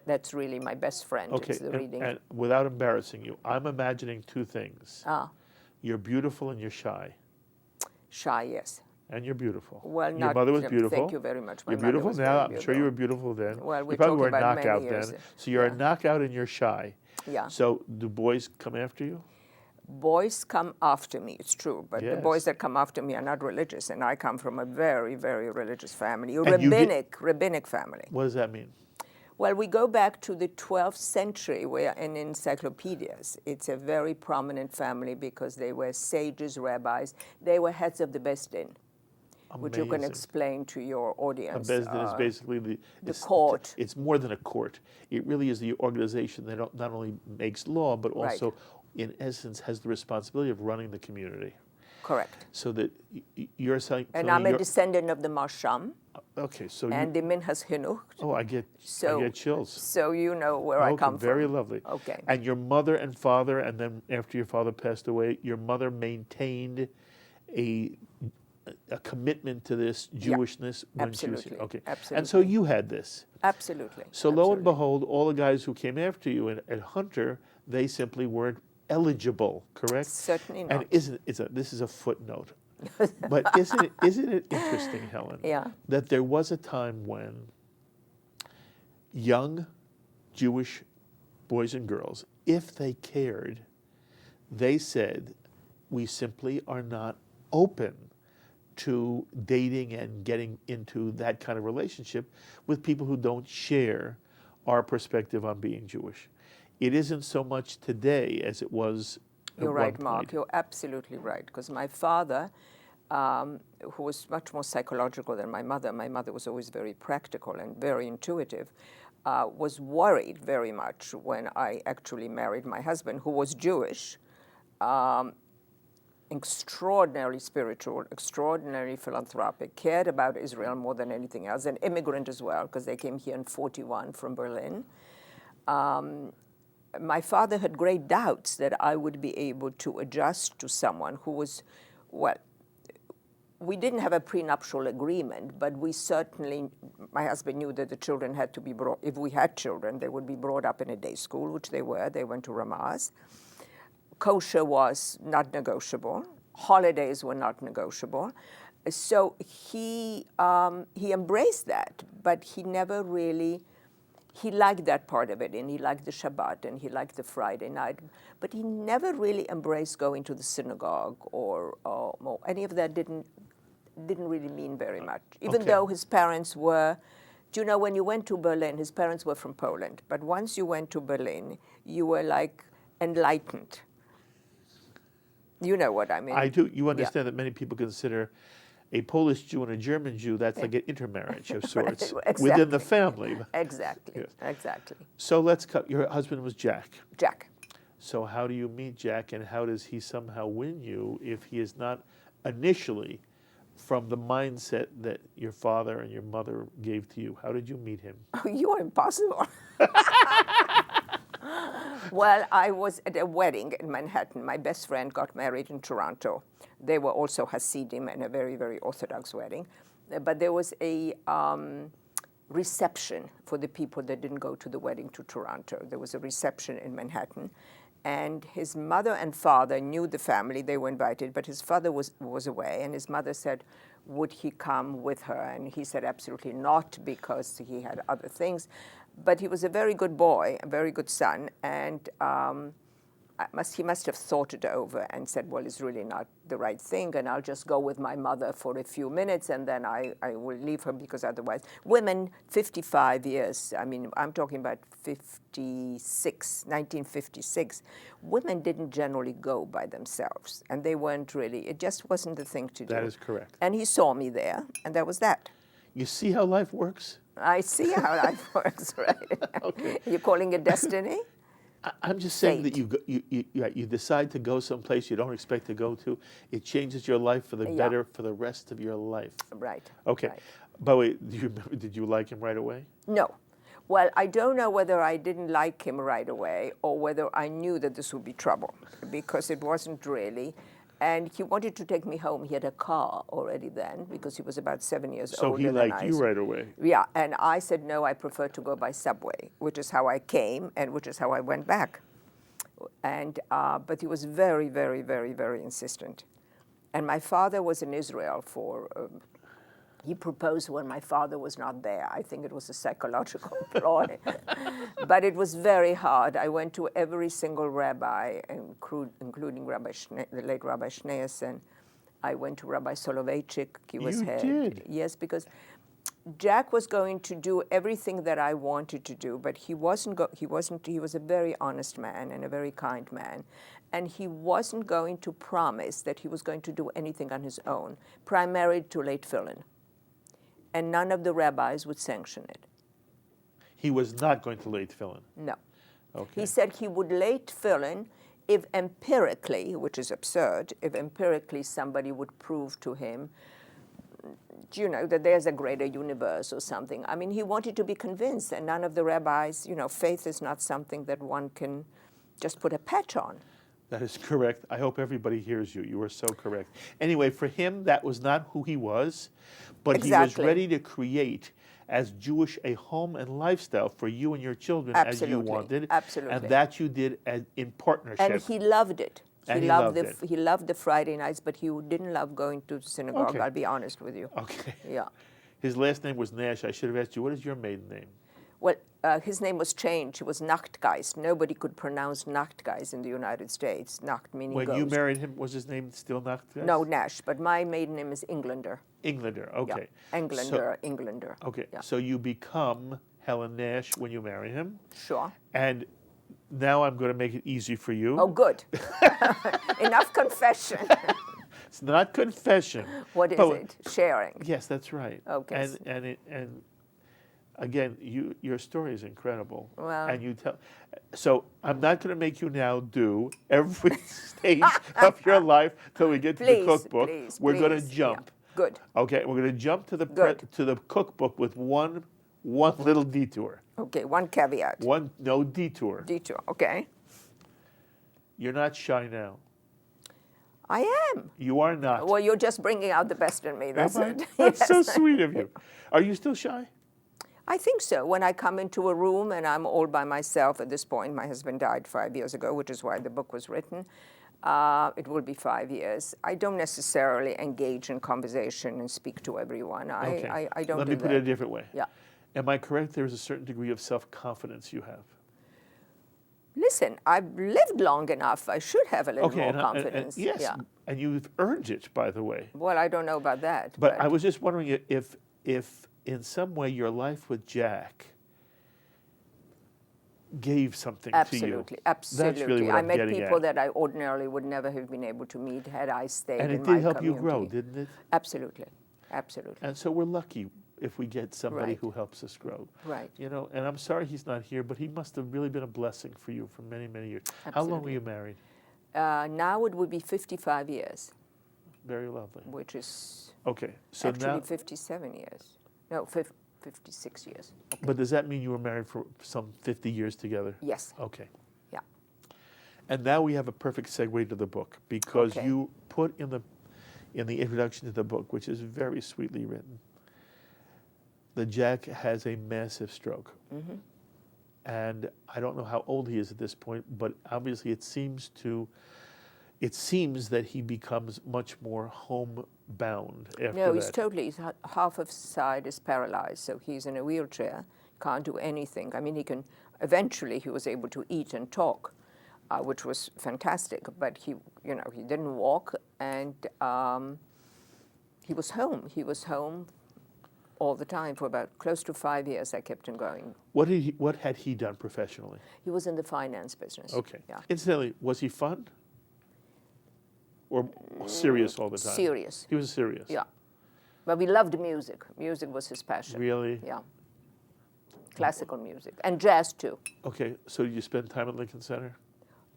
that's really my best friend. Okay, is the reading. And without embarrassing you, I'm imagining two things. You're beautiful and you're shy. Shy, yes. And you're beautiful. Well, your mother was beautiful. Thank you very much. You're beautiful now. I'm sure you were beautiful then. Well, you probably were a about knockout many years. then. So you're a knockout and you're shy. Yeah. So do boys come after you? Boys come after me, it's true, but the boys that come after me are not religious, and I come from a very, very religious family, a rabbinic family. What does that mean? Well, we go back to the 12th century, where in encyclopedias, it's a very prominent family because they were sages, rabbis. They were heads of the Beis Din, which you can explain to your audience. A Beis Din is basically the court. It's more than a court. It really is the organization that not only makes law, but also, in essence, has the responsibility of running the community. Correct. So that you're saying... And I'm a descendant of the Marsham. Okay, so and the Minhas Chinuch. Oh, I get chills. So you know where I come from. Very lovely. Okay. And your mother and father, and then after your father passed away, your mother maintained a commitment to this Jewishness when she was absolutely, okay. absolutely. And so you had this. Absolutely. So lo and absolutely. behold, all the guys who came after you at Hunter, they simply weren't eligible, correct? Certainly And not. this is a footnote, but isn't it interesting, Helen, Yeah. that there was a time when young Jewish boys and girls, if they cared, they said, we simply are not open to dating and getting into that kind of relationship with people who don't share our perspective on being Jewish. It isn't so much today as it was at You're one right, Mark. point. You're absolutely right. Because my father, who was much more psychological than my mother was always very practical and very intuitive, was worried very much when I actually married my husband, who was Jewish, extraordinarily spiritual, extraordinarily philanthropic, cared about Israel more than anything else, an immigrant as well, because they came here in 1941 from Berlin. My father had great doubts that I would be able to adjust to someone who was, well, we didn't have a prenuptial agreement, but we certainly, my husband knew that the children had to be brought, if we had children, they would be brought up in a day school, which they were. They went to Ramaz. Kosher was not negotiable. Holidays were not negotiable. So he embraced that, but he never really, he liked that part of it, and he liked the Shabbat, and he liked the Friday night, but he never really embraced going to the synagogue or any of that didn't really mean very much, even Okay. though his parents were, do you know, when you went to Berlin, his parents were from Poland, but once you went to Berlin, you were like enlightened. You know what I mean? I do. You understand that many people consider a Polish Jew and a German Jew, that's like an intermarriage of sorts within the family. Exactly, Yes. exactly. So let's cut. Your husband was Jack. Jack. So how do you meet Jack, and how does he somehow win you if he is not initially from the mindset that your father and your mother gave to you? How did you meet him? Oh, you are impossible. Well, I was at a wedding in Manhattan. My best friend got married in Toronto. They were also Hasidim and a very, very Orthodox wedding. But there was a reception for the people that didn't go to the wedding to Toronto. There was a reception in Manhattan. And his mother and father knew the family. They were invited, but his father was away. And his mother said, would he come with her? And he said absolutely not, because he had other things. But he was a very good boy, a very good son, and he must have thought it over and said, well, it's really not the right thing, and I'll just go with my mother for a few minutes, and then I will leave her, because otherwise, women, 55 years, I mean, I'm talking about 1956, women didn't generally go by themselves, and they weren't really, it just wasn't the thing to do. That is correct. And he saw me there, and that was that. You see how life works? I see how life works, right? Okay. You're calling it destiny? I'm just saying that Fate. you decide to go someplace you don't expect to go to. It changes your life for the Yeah. better for the rest of your life. Right. Okay. Right. By the way, did you like him right away? No. Well, I don't know whether I didn't like him right away or whether I knew that this would be trouble, because it wasn't really. And he wanted to take me home. He had a car already then, because he was about 7 years So older he than liked I. you right away. Yeah, and I said, no, I prefer to go by subway, which is how I came and which is how I went back. And but he was very, very, very, very insistent. And my father was in Israel for, he proposed when my father was not there. I think it was a psychological ploy. But it was very hard. I went to every single rabbi, including the late Rabbi Schneerson. I went to Rabbi Soloveitchik. He was You head. did? Yes, because Jack was going to do everything that I wanted to do, but he wasn't. He was a very honest man and a very kind man, and he wasn't going to promise that he was going to do anything on his own, primarily to lay tefillin. And none of the rabbis would sanction it. He was not going to lay tefillin. No. Okay. He said he would lay tefillin if empirically, which is absurd, if empirically somebody would prove to him, you know, that there's a greater universe or something. I mean, he wanted to be convinced, and none of the rabbis, you know, faith is not something that one can just put a patch on. That is correct. I hope everybody hears you. You are so correct. Anyway, for him, that was not who he was, but he was Exactly. ready to create as Jewish a home and lifestyle for you and your children as you Absolutely. wanted. Absolutely. And that you did in partnership. And he loved it. And he loved it. He loved the Friday nights, but he didn't love going to the synagogue. Okay. I'll be honest with you. Okay. Yeah. His last name was Nash. I should have asked you, what is your maiden name? Well, his name was changed. It was Nachtgeist. Nobody could pronounce Nachtgeist in the United States. Nacht meaning When ghost. you married him, was his name still Nachtgeist? No, Nash. But my maiden name is Englander. Englander, okay. Yeah. Englander. Okay, Yeah. so you become Helen Nash when you marry him. Sure. And now I'm going to make it easy for you. Oh, good. Enough confession. It's not confession. What is it? Sharing. Yes, that's right. Okay. And again, your story is incredible. Well. And you tell. So I'm not going to make you now do every stage of your life till we get to the cookbook. We're going to jump. Yeah. Good. Okay, we're going to jump to the Good. to the cookbook with one little detour. Okay, one caveat. No detour. Detour, okay. You're not shy now. I am. You are not. Well, you're just bringing out the best in me. That's Am I? it. That's so Yes. sweet of you. Are you still shy? I think so. When I come into a room and I'm all by myself at this point, my husband died 5 years ago, which is why the book was written. It will be 5 years. I don't necessarily engage in conversation and speak to everyone. Okay. I don't Let do me that. put it a different way. Yeah. Am I correct? There's a certain degree of self-confidence you have. Listen, I've lived long enough. I should have a little more and confidence. yes, Yeah. and you've earned it, by the way. Well, I don't know about that. But I was just wondering if in some way your life with Jack gave something to you. Absolutely, absolutely. That's really what I I'm met getting people at. that I ordinarily would never have been able to meet had I stayed And in it my did help you grow, community. didn't it? Absolutely, absolutely. And so we're lucky if we get somebody Right. who helps us grow. Right. You know, and I'm sorry he's not here, but he must have really been a blessing for you for many, many years. How long were Absolutely. you married? Now it would be 55 years, Very lovely. which is Okay, so actually now, 57 years. No, 56 years. but does that mean you were married for some 50 years together? Yes. Okay. Yeah. And now we have a perfect segue to the book because Okay. you put in the introduction to the book, which is very sweetly written, that Jack has a massive stroke. Mm-hmm. And I don't know how old he is at this point, but obviously it seems that he becomes much more homebound after No, that. half of his side is paralyzed, so he's in a wheelchair, can't do anything. I mean, eventually he was able to eat and talk, which was fantastic, but he didn't walk, and he was home. He was home all the time for about close to 5 years. I kept him going. What had he done professionally? He was in the finance business. Okay. Yeah. Incidentally, was he fun? Or serious all the time? Serious. He was serious? Yeah. But we loved music. Music was his passion. Really? Yeah. Classical music. And jazz too, Okay, so you spend time at Lincoln Center?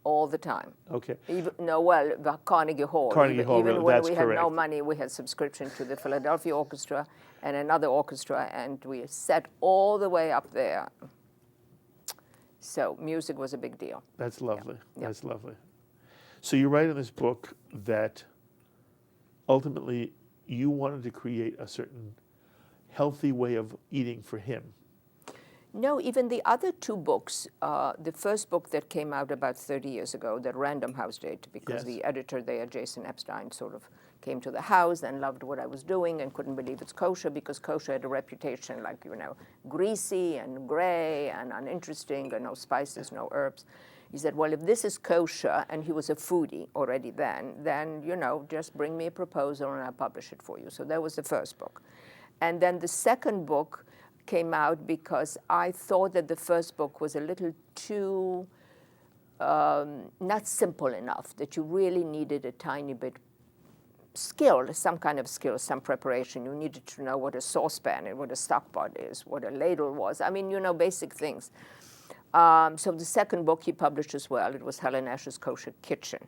all the time. Okay. The Carnegie Hall. Carnegie Hall, even really, when that's we had no correct. money, we had subscription to the Philadelphia Orchestra and another orchestra, and we sat all the way up there. So music was a big deal. That's lovely. Yeah. That's lovely. So you write in this book that ultimately you wanted to create a certain healthy way of eating for him. No, even the other two books, the first book that came out about 30 years ago, that Random House did, because Yes. the editor there, Jason Epstein, sort of came to the house and loved what I was doing and couldn't believe it's kosher, because kosher had a reputation like, greasy and gray and uninteresting and no spices, no herbs. He said, well, if this is kosher, and he was a foodie already then, just bring me a proposal and I'll publish it for you. So that was the first book. And then the second book came out because I thought that the first book was a little too not simple enough, that you really needed a tiny bit skill, some kind of skill, some preparation. You needed to know what a saucepan and what a stockpot is, what a ladle was. I mean, basic things. So the second book he published as well. It was Helen Nash's Kosher Kitchen.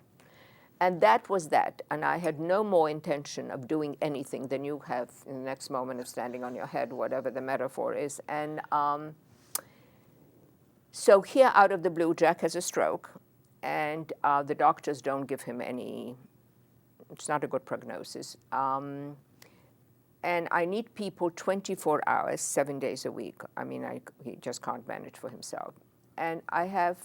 And that was that. And I had no more intention of doing anything than you have in the next moment of standing on your head, whatever the metaphor is. And so here, out of the blue, Jack has a stroke. and the doctors don't give him any, it's not a good prognosis. And I need people 24 hours, 7 days a week. I mean, he just can't manage for himself. And I have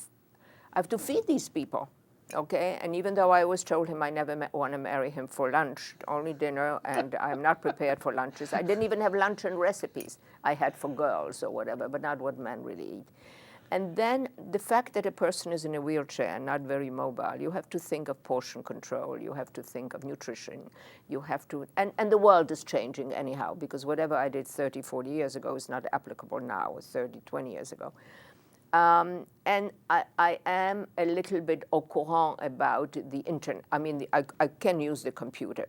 to feed these people, okay? And even though I always told him I never want to marry him for lunch, only dinner, and I'm not prepared for lunches. I didn't even have luncheon recipes I had for girls or whatever, but not what men really eat. And then the fact that a person is in a wheelchair and not very mobile, you have to think of portion control, you have to think of nutrition, you have to, and the world is changing anyhow, because whatever I did 30, 40 years ago is not applicable now, or 30, 20 years ago. And I am a little bit au courant about the internet. I mean, I can use the computer.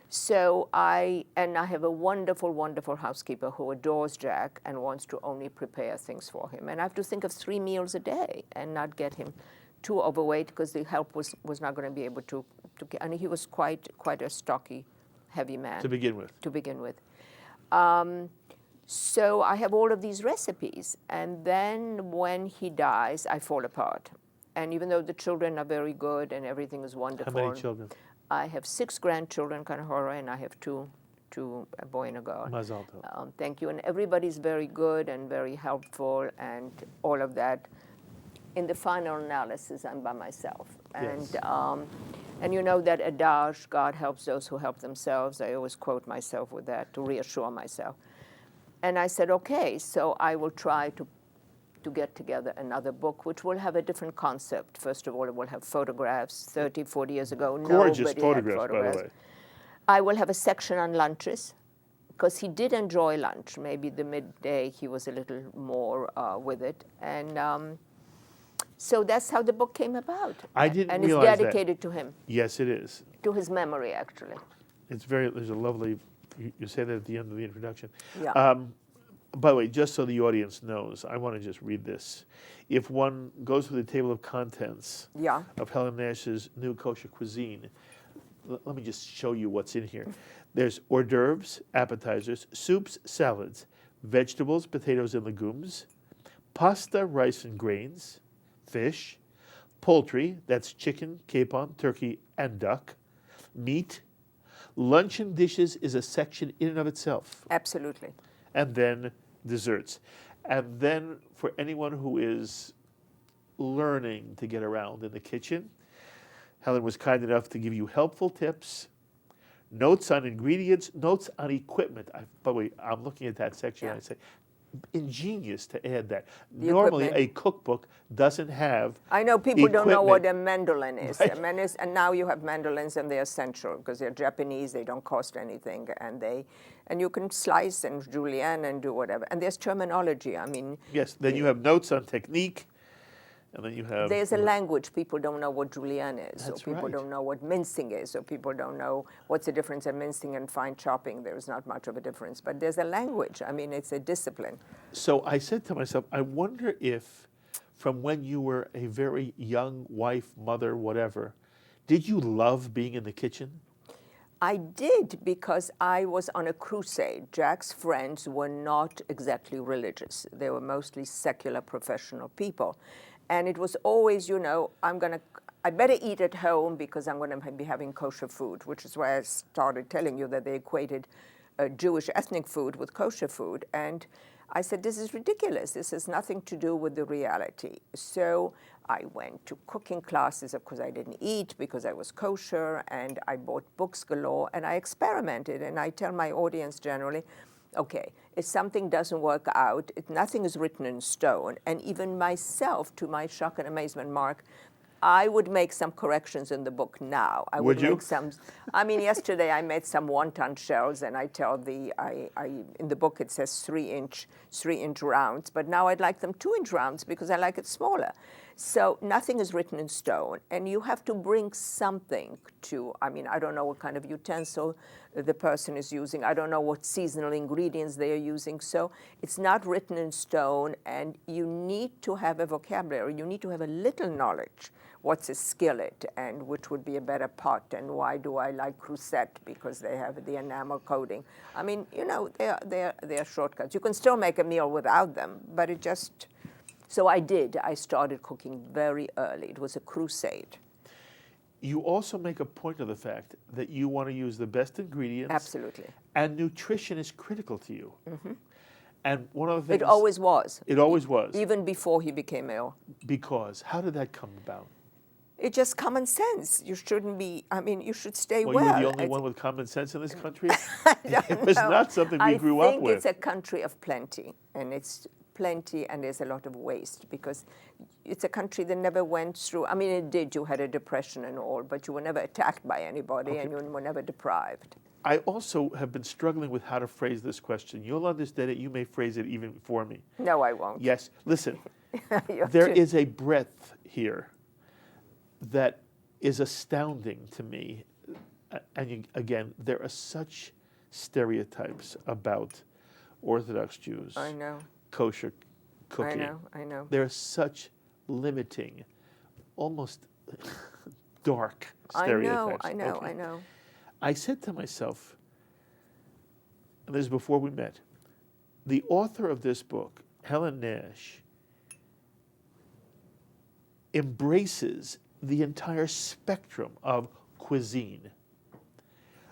So I have a wonderful, wonderful housekeeper who adores Jack and wants to only prepare things for him. And I have to think of 3 meals a day and not get him too overweight, because the help was not going to be able to and he was quite a stocky, heavy man. To begin with. To begin with. So I have all of these recipes. And then when he dies, I fall apart. And even though the children are very good and everything is wonderful. How many children? I have 6 grandchildren, kind of horror, and I have two, a boy and a girl. Mazal tov. Thank you. And everybody's very good and very helpful and all of that. In the final analysis, I'm by myself. Yes. And you know that adage, God helps those who help themselves. I always quote myself with that to reassure myself. And I said, okay, so I will try to get together another book, which will have a different concept. First of all, it will have photographs. 30, 40 years ago, Gorgeous nobody photographs, had photographs. by the way. I will have a section on lunches, because he did enjoy lunch. Maybe the midday he was a little more with it. And so that's how the book came about. I didn't and realize it's dedicated to him, Yes, it is. to his memory, actually. There's a lovely, you say that at the end of the introduction. Yeah. By the way, just so the audience knows, I want to just read this. If one goes through the table of contents Yeah. of Helen Nash's new Kosher Cuisine, let me just show you what's in here. There's hors d'oeuvres, appetizers, soups, salads, vegetables, potatoes and legumes, pasta, rice and grains, fish, poultry, that's chicken, capon, turkey, and duck, meat. Luncheon dishes is a section in and of itself. Absolutely. And then desserts. And then for anyone who is learning to get around in the kitchen, Helen was kind enough to give you helpful tips, notes on ingredients, notes on equipment. By the way, I'm looking at that section and I say, ingenious to add that. Normally, a cookbook doesn't have I know people don't know what equipment. a mandolin is. Right. And now you have mandolins, and they're essential because they're Japanese. They don't cost anything, and you can slice and julienne and do whatever. And there's terminology. I mean, Yes, then you have notes on technique, and then you have... there's a language. People don't know what julienne is, That's or people right. don't know what mincing is, or people don't know what's the difference in mincing and fine chopping. There's not much of a difference, but there's a language. I mean, it's a discipline. So I said to myself, I wonder if from when you were a very young wife, mother, whatever, did you love being in the kitchen? I did, because I was on a crusade. Jack's friends were not exactly religious. They were mostly secular professional people. And it was always, I better eat at home because I'm going to be having kosher food, which is why I started telling you that they equated Jewish ethnic food with kosher food. And I said, this is ridiculous. This has nothing to do with the reality. So I went to cooking classes. Of course, I didn't eat because I was kosher, and I bought books galore, and I experimented. And I tell my audience generally, okay, if something doesn't work out, nothing is written in stone. And even myself, to my shock and amazement, Mark, I would make some corrections in the book now. I Would you? make some. I mean, yesterday I made some wonton shells, and I tell in the book it says 3-inch rounds, but now I'd like them 2-inch rounds because I like it smaller. So nothing is written in stone, and you have to bring something to. I mean, I don't know what kind of utensil the person is using. I don't know what seasonal ingredients they are using. So it's not written in stone, and you need to have a vocabulary. You need to have a little knowledge. What's a skillet, and which would be a better pot, and why do I like crusette? Because they have the enamel coating. I mean, they're shortcuts. You can still make a meal without them, but it just So I did. I started cooking very early. It was a crusade. You also make a point of the fact that you want to use the best ingredients. Absolutely. And nutrition is critical to you. And one of the things... It always was. It always was. Even before he became ill. Because, how did that come about? It's just common sense. You shouldn't be, I mean, you should stay well. Well, you're the only one with common sense in this country? It was not something we grew up with. I think it's a country of plenty, and it's plenty, and there's a lot of waste, because it's a country that never went through, I mean, it did, you had a depression and all, but you were never attacked by anybody, and you were never deprived. I also have been struggling with how to phrase this question. You'll understand it, you may phrase it even for me. No, I won't. Yes, listen, there is a breadth here that is astounding to me. And again, there are such stereotypes about Orthodox Jews. I know. Kosher cooking. I know. There are such limiting, almost dark stereotypes. I know. I said to myself, and this is before we met, the author of this book, Helen Nash, embraces the entire spectrum of cuisine,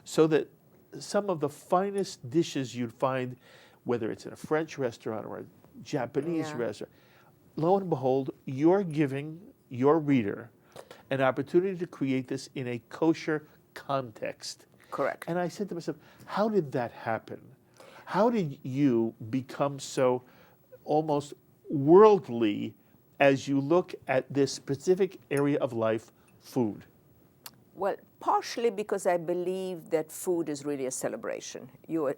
so that some of the finest dishes you'd find, whether it's in a French restaurant or a Japanese restaurant, lo and behold, you're giving your reader an opportunity to create this in a kosher context. Correct. And I said to myself, how did that happen? How did you become so almost worldly as you look at this specific area of life, food? Well, partially because I believe that food is really a celebration. You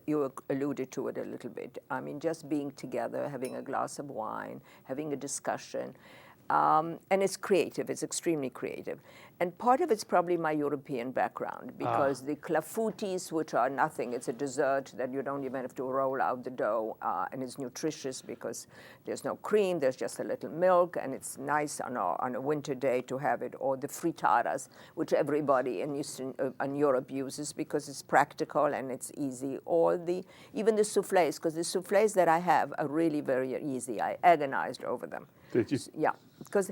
alluded to it a little bit. I mean, just being together, having a glass of wine, having a discussion. And it's creative, it's extremely creative. And part of it's probably my European background, because the clafoutis, which are nothing, it's a dessert that you don't even have to roll out the dough, and it's nutritious because there's no cream, there's just a little milk, and it's nice on a winter day to have it. Or the frittatas, which everybody in Europe uses because it's practical and it's easy. Or even the soufflés, because the soufflés that I have are really very easy. I agonized over them. Did you? Yeah, because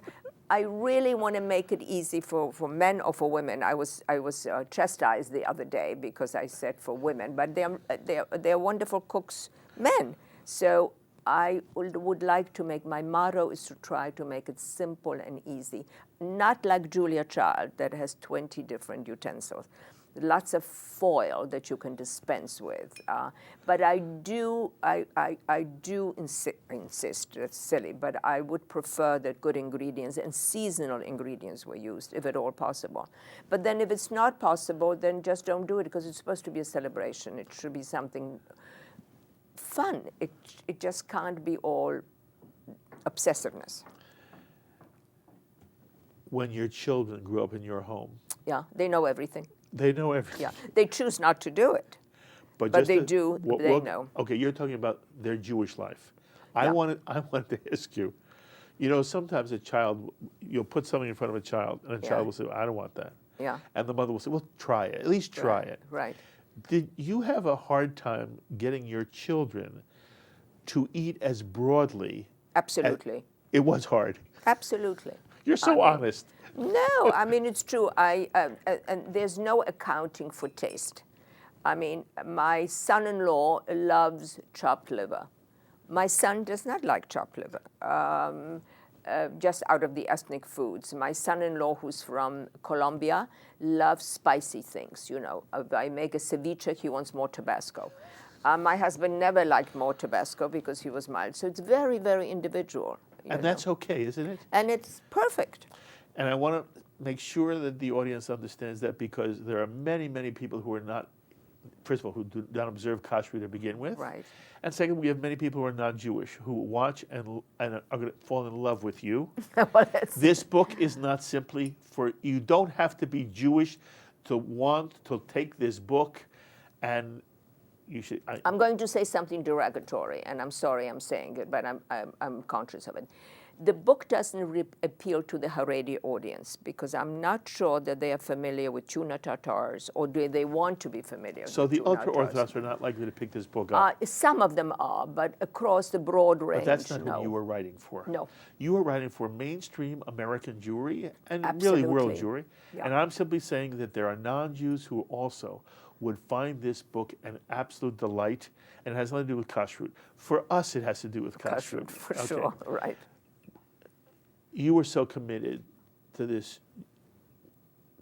I really want to make it easy for men or for women. I was chastised the other day because I said for women, but they're wonderful cooks, men. So I would like to make, my motto is to try to make it simple and easy, not like Julia Child that has 20 different utensils. Lots of foil that you can dispense with, but I do insist. That's silly, but I would prefer that good ingredients and seasonal ingredients were used, if at all possible. But then, if it's not possible, then just don't do it, because it's supposed to be a celebration. It should be something fun. It just can't be all obsessiveness. When your children grew up in your home, yeah, they know everything. They know everything. Yeah, they choose not to do it, but they do. They know. Okay, you're talking about their Jewish life. Yeah. I wanted to ask you. You know, sometimes a child, you'll put something in front of a child, and a child will say, "I don't want that." Yeah. And the mother will say, "Well, try it. At least try it." Right. Did you have a hard time getting your children to eat as broadly? Absolutely. It was hard. Absolutely. You're so honest. No, I mean, it's true. And there's no accounting for taste. I mean, my son-in-law loves chopped liver. My son does not like chopped liver, just out of the ethnic foods. My son-in-law, who's from Colombia, loves spicy things. You know, if I make a ceviche, he wants more Tabasco. My husband never liked more Tabasco because he was mild. So it's very, very individual. And that's okay, isn't it? And it's perfect. And I want to make sure that the audience understands that, because there are many, many people who are not, first of all, who do not observe kosher to begin with. Right. And second, we have many people who are non-Jewish who watch and are going to fall in love with you. Well, this book is not simply for, you don't have to be Jewish to want to take this book, and you should. I'm going to say something derogatory, and I'm sorry I'm saying it, but I'm conscious of it. The book doesn't appeal to the Haredi audience because I'm not sure that they are familiar with tuna tartars, or do they want to be familiar So with the tuna ultra-Orthodox are not likely to pick this book up. Some of them are, but across the broad range, But that's not no. who you were writing for. No. You were writing for mainstream American Jewry and Absolutely. really world Jewry. Yeah. And I'm simply saying that there are non-Jews who also would find this book an absolute delight, and it has nothing to do with kashrut. For us, it has to do with kashrut. Kashrut, for Okay. sure, right. You were so committed to this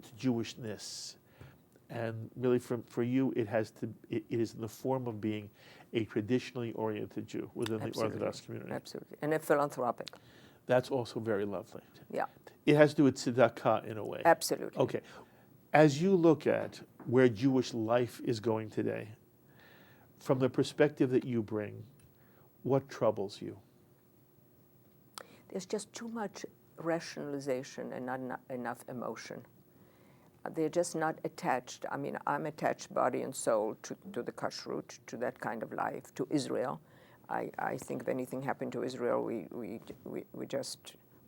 to Jewishness, and really for you, it is in the form of being a traditionally oriented Jew within the Orthodox community. Absolutely, and a philanthropic. That's also very lovely. Yeah, It has to do with tzedakah in a way. absolutely. Okay. As you look at where Jewish life is going today, from the perspective that you bring, what troubles you? There's just too much rationalization and not enough emotion. They're just not attached. I mean, I'm attached body and soul to the kashrut, to that kind of life, to Israel. I think if anything happened to Israel, we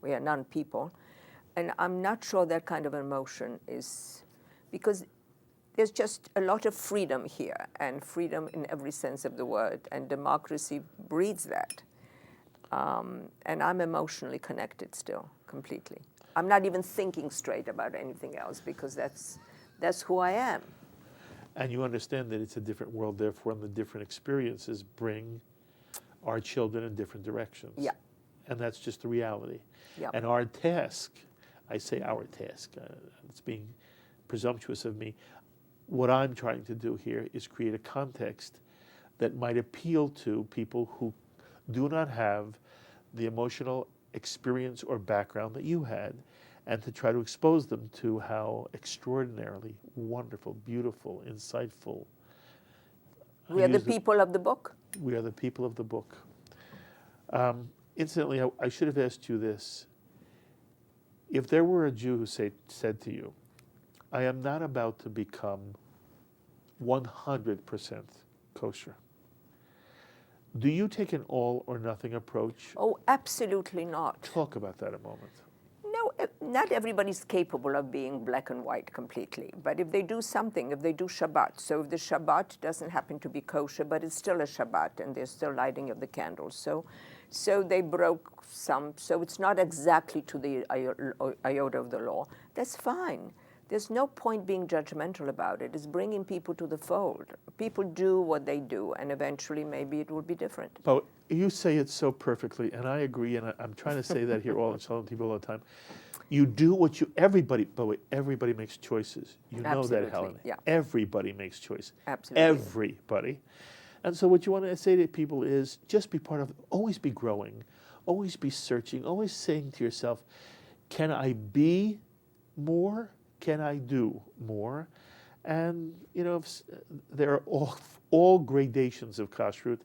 are non-people. And I'm not sure that kind of emotion is, because there's just a lot of freedom here, and freedom in every sense of the word, and democracy breeds that. And I'm emotionally connected still, completely. I'm not even thinking straight about anything else because that's who I am. And you understand that it's a different world, therefore, and the different experiences bring our children in different directions. Yeah. And that's just the reality. Yeah. And our task, I say our task, it's being presumptuous of me. What I'm trying to do here is create a context that might appeal to people who do not have the emotional experience or background that you had, and to try to expose them to how extraordinarily wonderful, beautiful, insightful. We are the people of the book. We are the people of the book. Incidentally, I should have asked you this. If there were a Jew who said to you, I am not about to become 100% kosher, do you take an all or nothing approach? Oh, absolutely not. Talk about that a moment. No, not everybody's capable of being black and white completely. But if they do something, if they do Shabbat, so if the Shabbat doesn't happen to be kosher, but it's still a Shabbat and there's still lighting of the candles, so they broke some, so it's not exactly to the iota of the law, that's fine. There's no point being judgmental about it. It's bringing people to the fold. People do what they do, and eventually maybe it will be different. But you say it so perfectly, and I agree, and I'm trying to say that here all people all the time. You do what everybody makes choices. You know Absolutely, that, Helen. yeah. Everybody makes choices. Absolutely. Everybody. And so what you want to say to people is just be part of it. Always be growing. Always be searching. Always saying to yourself, can I be more? Can I do more? And, there are all gradations of kashrut,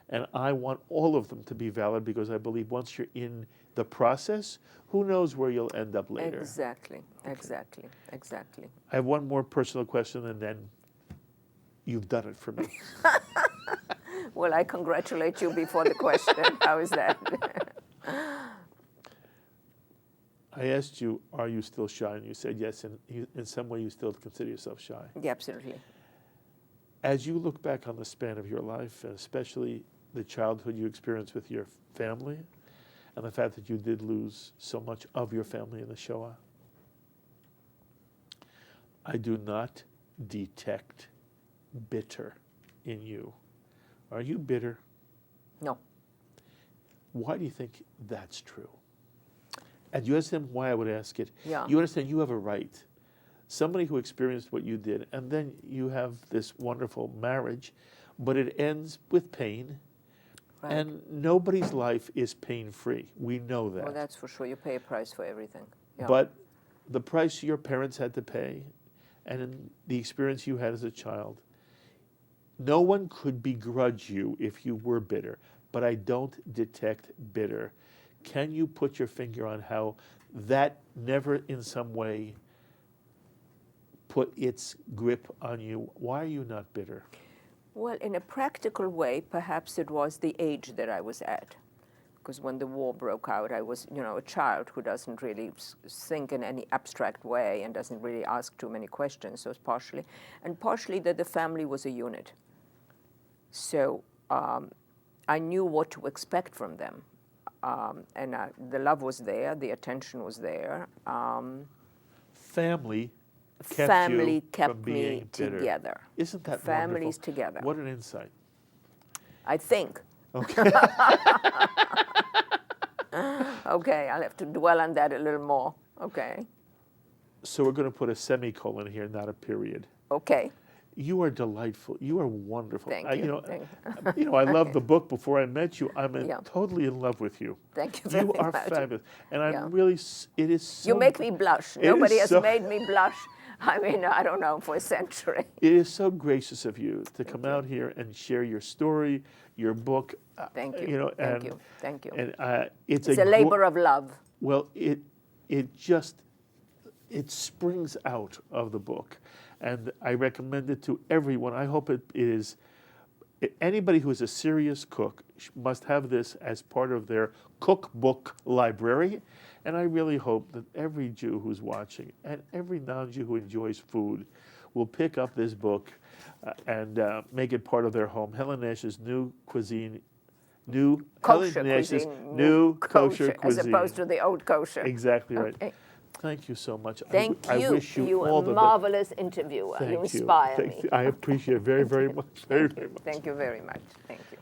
and I want all of them to be valid because I believe once you're in the process, who knows where you'll end up later. Exactly. Okay. Exactly. I have one more personal question, and then you've done it for me. Well, I congratulate you before the question. How is that? I asked you, are you still shy? And you said yes, and in some way you still consider yourself shy. Yeah, absolutely. As you look back on the span of your life, and especially the childhood you experienced with your family, and the fact that you did lose so much of your family in the Shoah, I do not detect bitter in you. Are you bitter? No. Why do you think that's true? And you understand why I would ask it? Yeah. You understand you have a right. Somebody who experienced what you did, and then you have this wonderful marriage, but it ends with pain. Right. And nobody's life is pain-free. We know that. Well, that's for sure. You pay a price for everything. Yeah. But the price your parents had to pay, and in the experience you had as a child, no one could begrudge you if you were bitter, but I don't detect bitter. Can you put your finger on how that never in some way put its grip on you? Why are you not bitter? Well, in a practical way, perhaps it was the age that I was at. because when the war broke out, I was, a child who doesn't really think in any abstract way and doesn't really ask too many questions. So it's partially that the family was a unit. So I knew what to expect from them. And the love was there, the attention was there. Family kept me together. Isn't that Families wonderful? together. What an insight. I think. Okay. Okay, I'll have to dwell on that a little more. Okay. So we're going to put a semicolon here, not a period. Okay. You are delightful. You are wonderful. Thank you. I loved the book before I met you. I'm Yeah. totally in love with you. Thank you very You are much. fabulous. And Yeah. I'm really, it is so... You make me blush. It Nobody is has so- made me blush. I mean, I don't know, for a century. It is so gracious of you to come out here and share your story, your book. Thank you. Thank you. And It's a labor of love. Well, it springs out of the book, and I recommend it to everyone. I hope it is. Anybody who is a serious cook must have this as part of their cookbook library, and I really hope that every Jew who's watching and every non-Jew who enjoys food will pick up this book and make it part of their home. Helen Nash's new cuisine. Kosher cuisine. New kosher cuisine. As opposed to the old kosher. Exactly right. Okay. Thank you so much. Thank you. I wish you are all a the marvelous interviewer. Thank you inspire me. I appreciate it very, very much. Very, very much. Thank you very much. Thank you.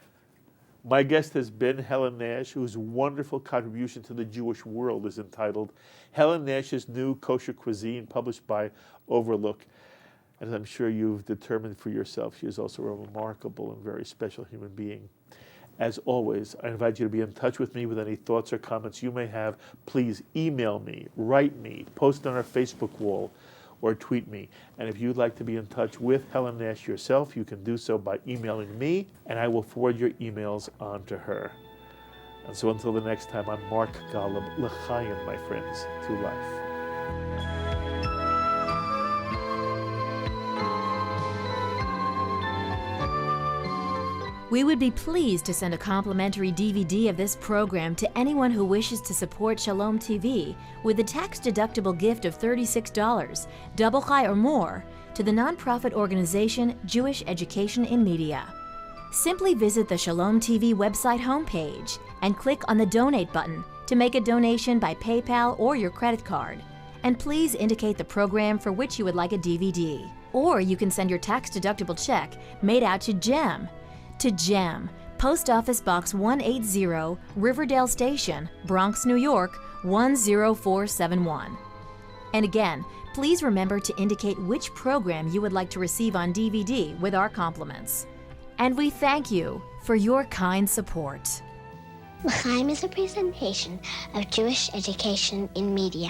My guest has been Helen Nash, whose wonderful contribution to the Jewish world is entitled Helen Nash's New Kosher Cuisine, published by Overlook. As I'm sure you've determined for yourself, she is also a remarkable and very special human being. As always, I invite you to be in touch with me with any thoughts or comments you may have. Please email me, write me, post on our Facebook wall, or tweet me. And if you'd like to be in touch with Helen Nash yourself, you can do so by emailing me, and I will forward your emails on to her. And so until the next time, I'm Mark Golub, L'chaim, my friends, to life. We would be pleased to send a complimentary DVD of this program to anyone who wishes to support Shalom TV with a tax-deductible gift of $36, double chai or more, to the nonprofit organization Jewish Education in Media. Simply visit the Shalom TV website homepage and click on the Donate button to make a donation by PayPal or your credit card. And please indicate the program for which you would like a DVD. Or you can send your tax-deductible check made out to GEM, Post Office Box 180, Riverdale Station, Bronx, New York, 10471. And again, please remember to indicate which program you would like to receive on DVD with our compliments. And we thank you for your kind support. L'chaim is a presentation of Jewish Education in Media.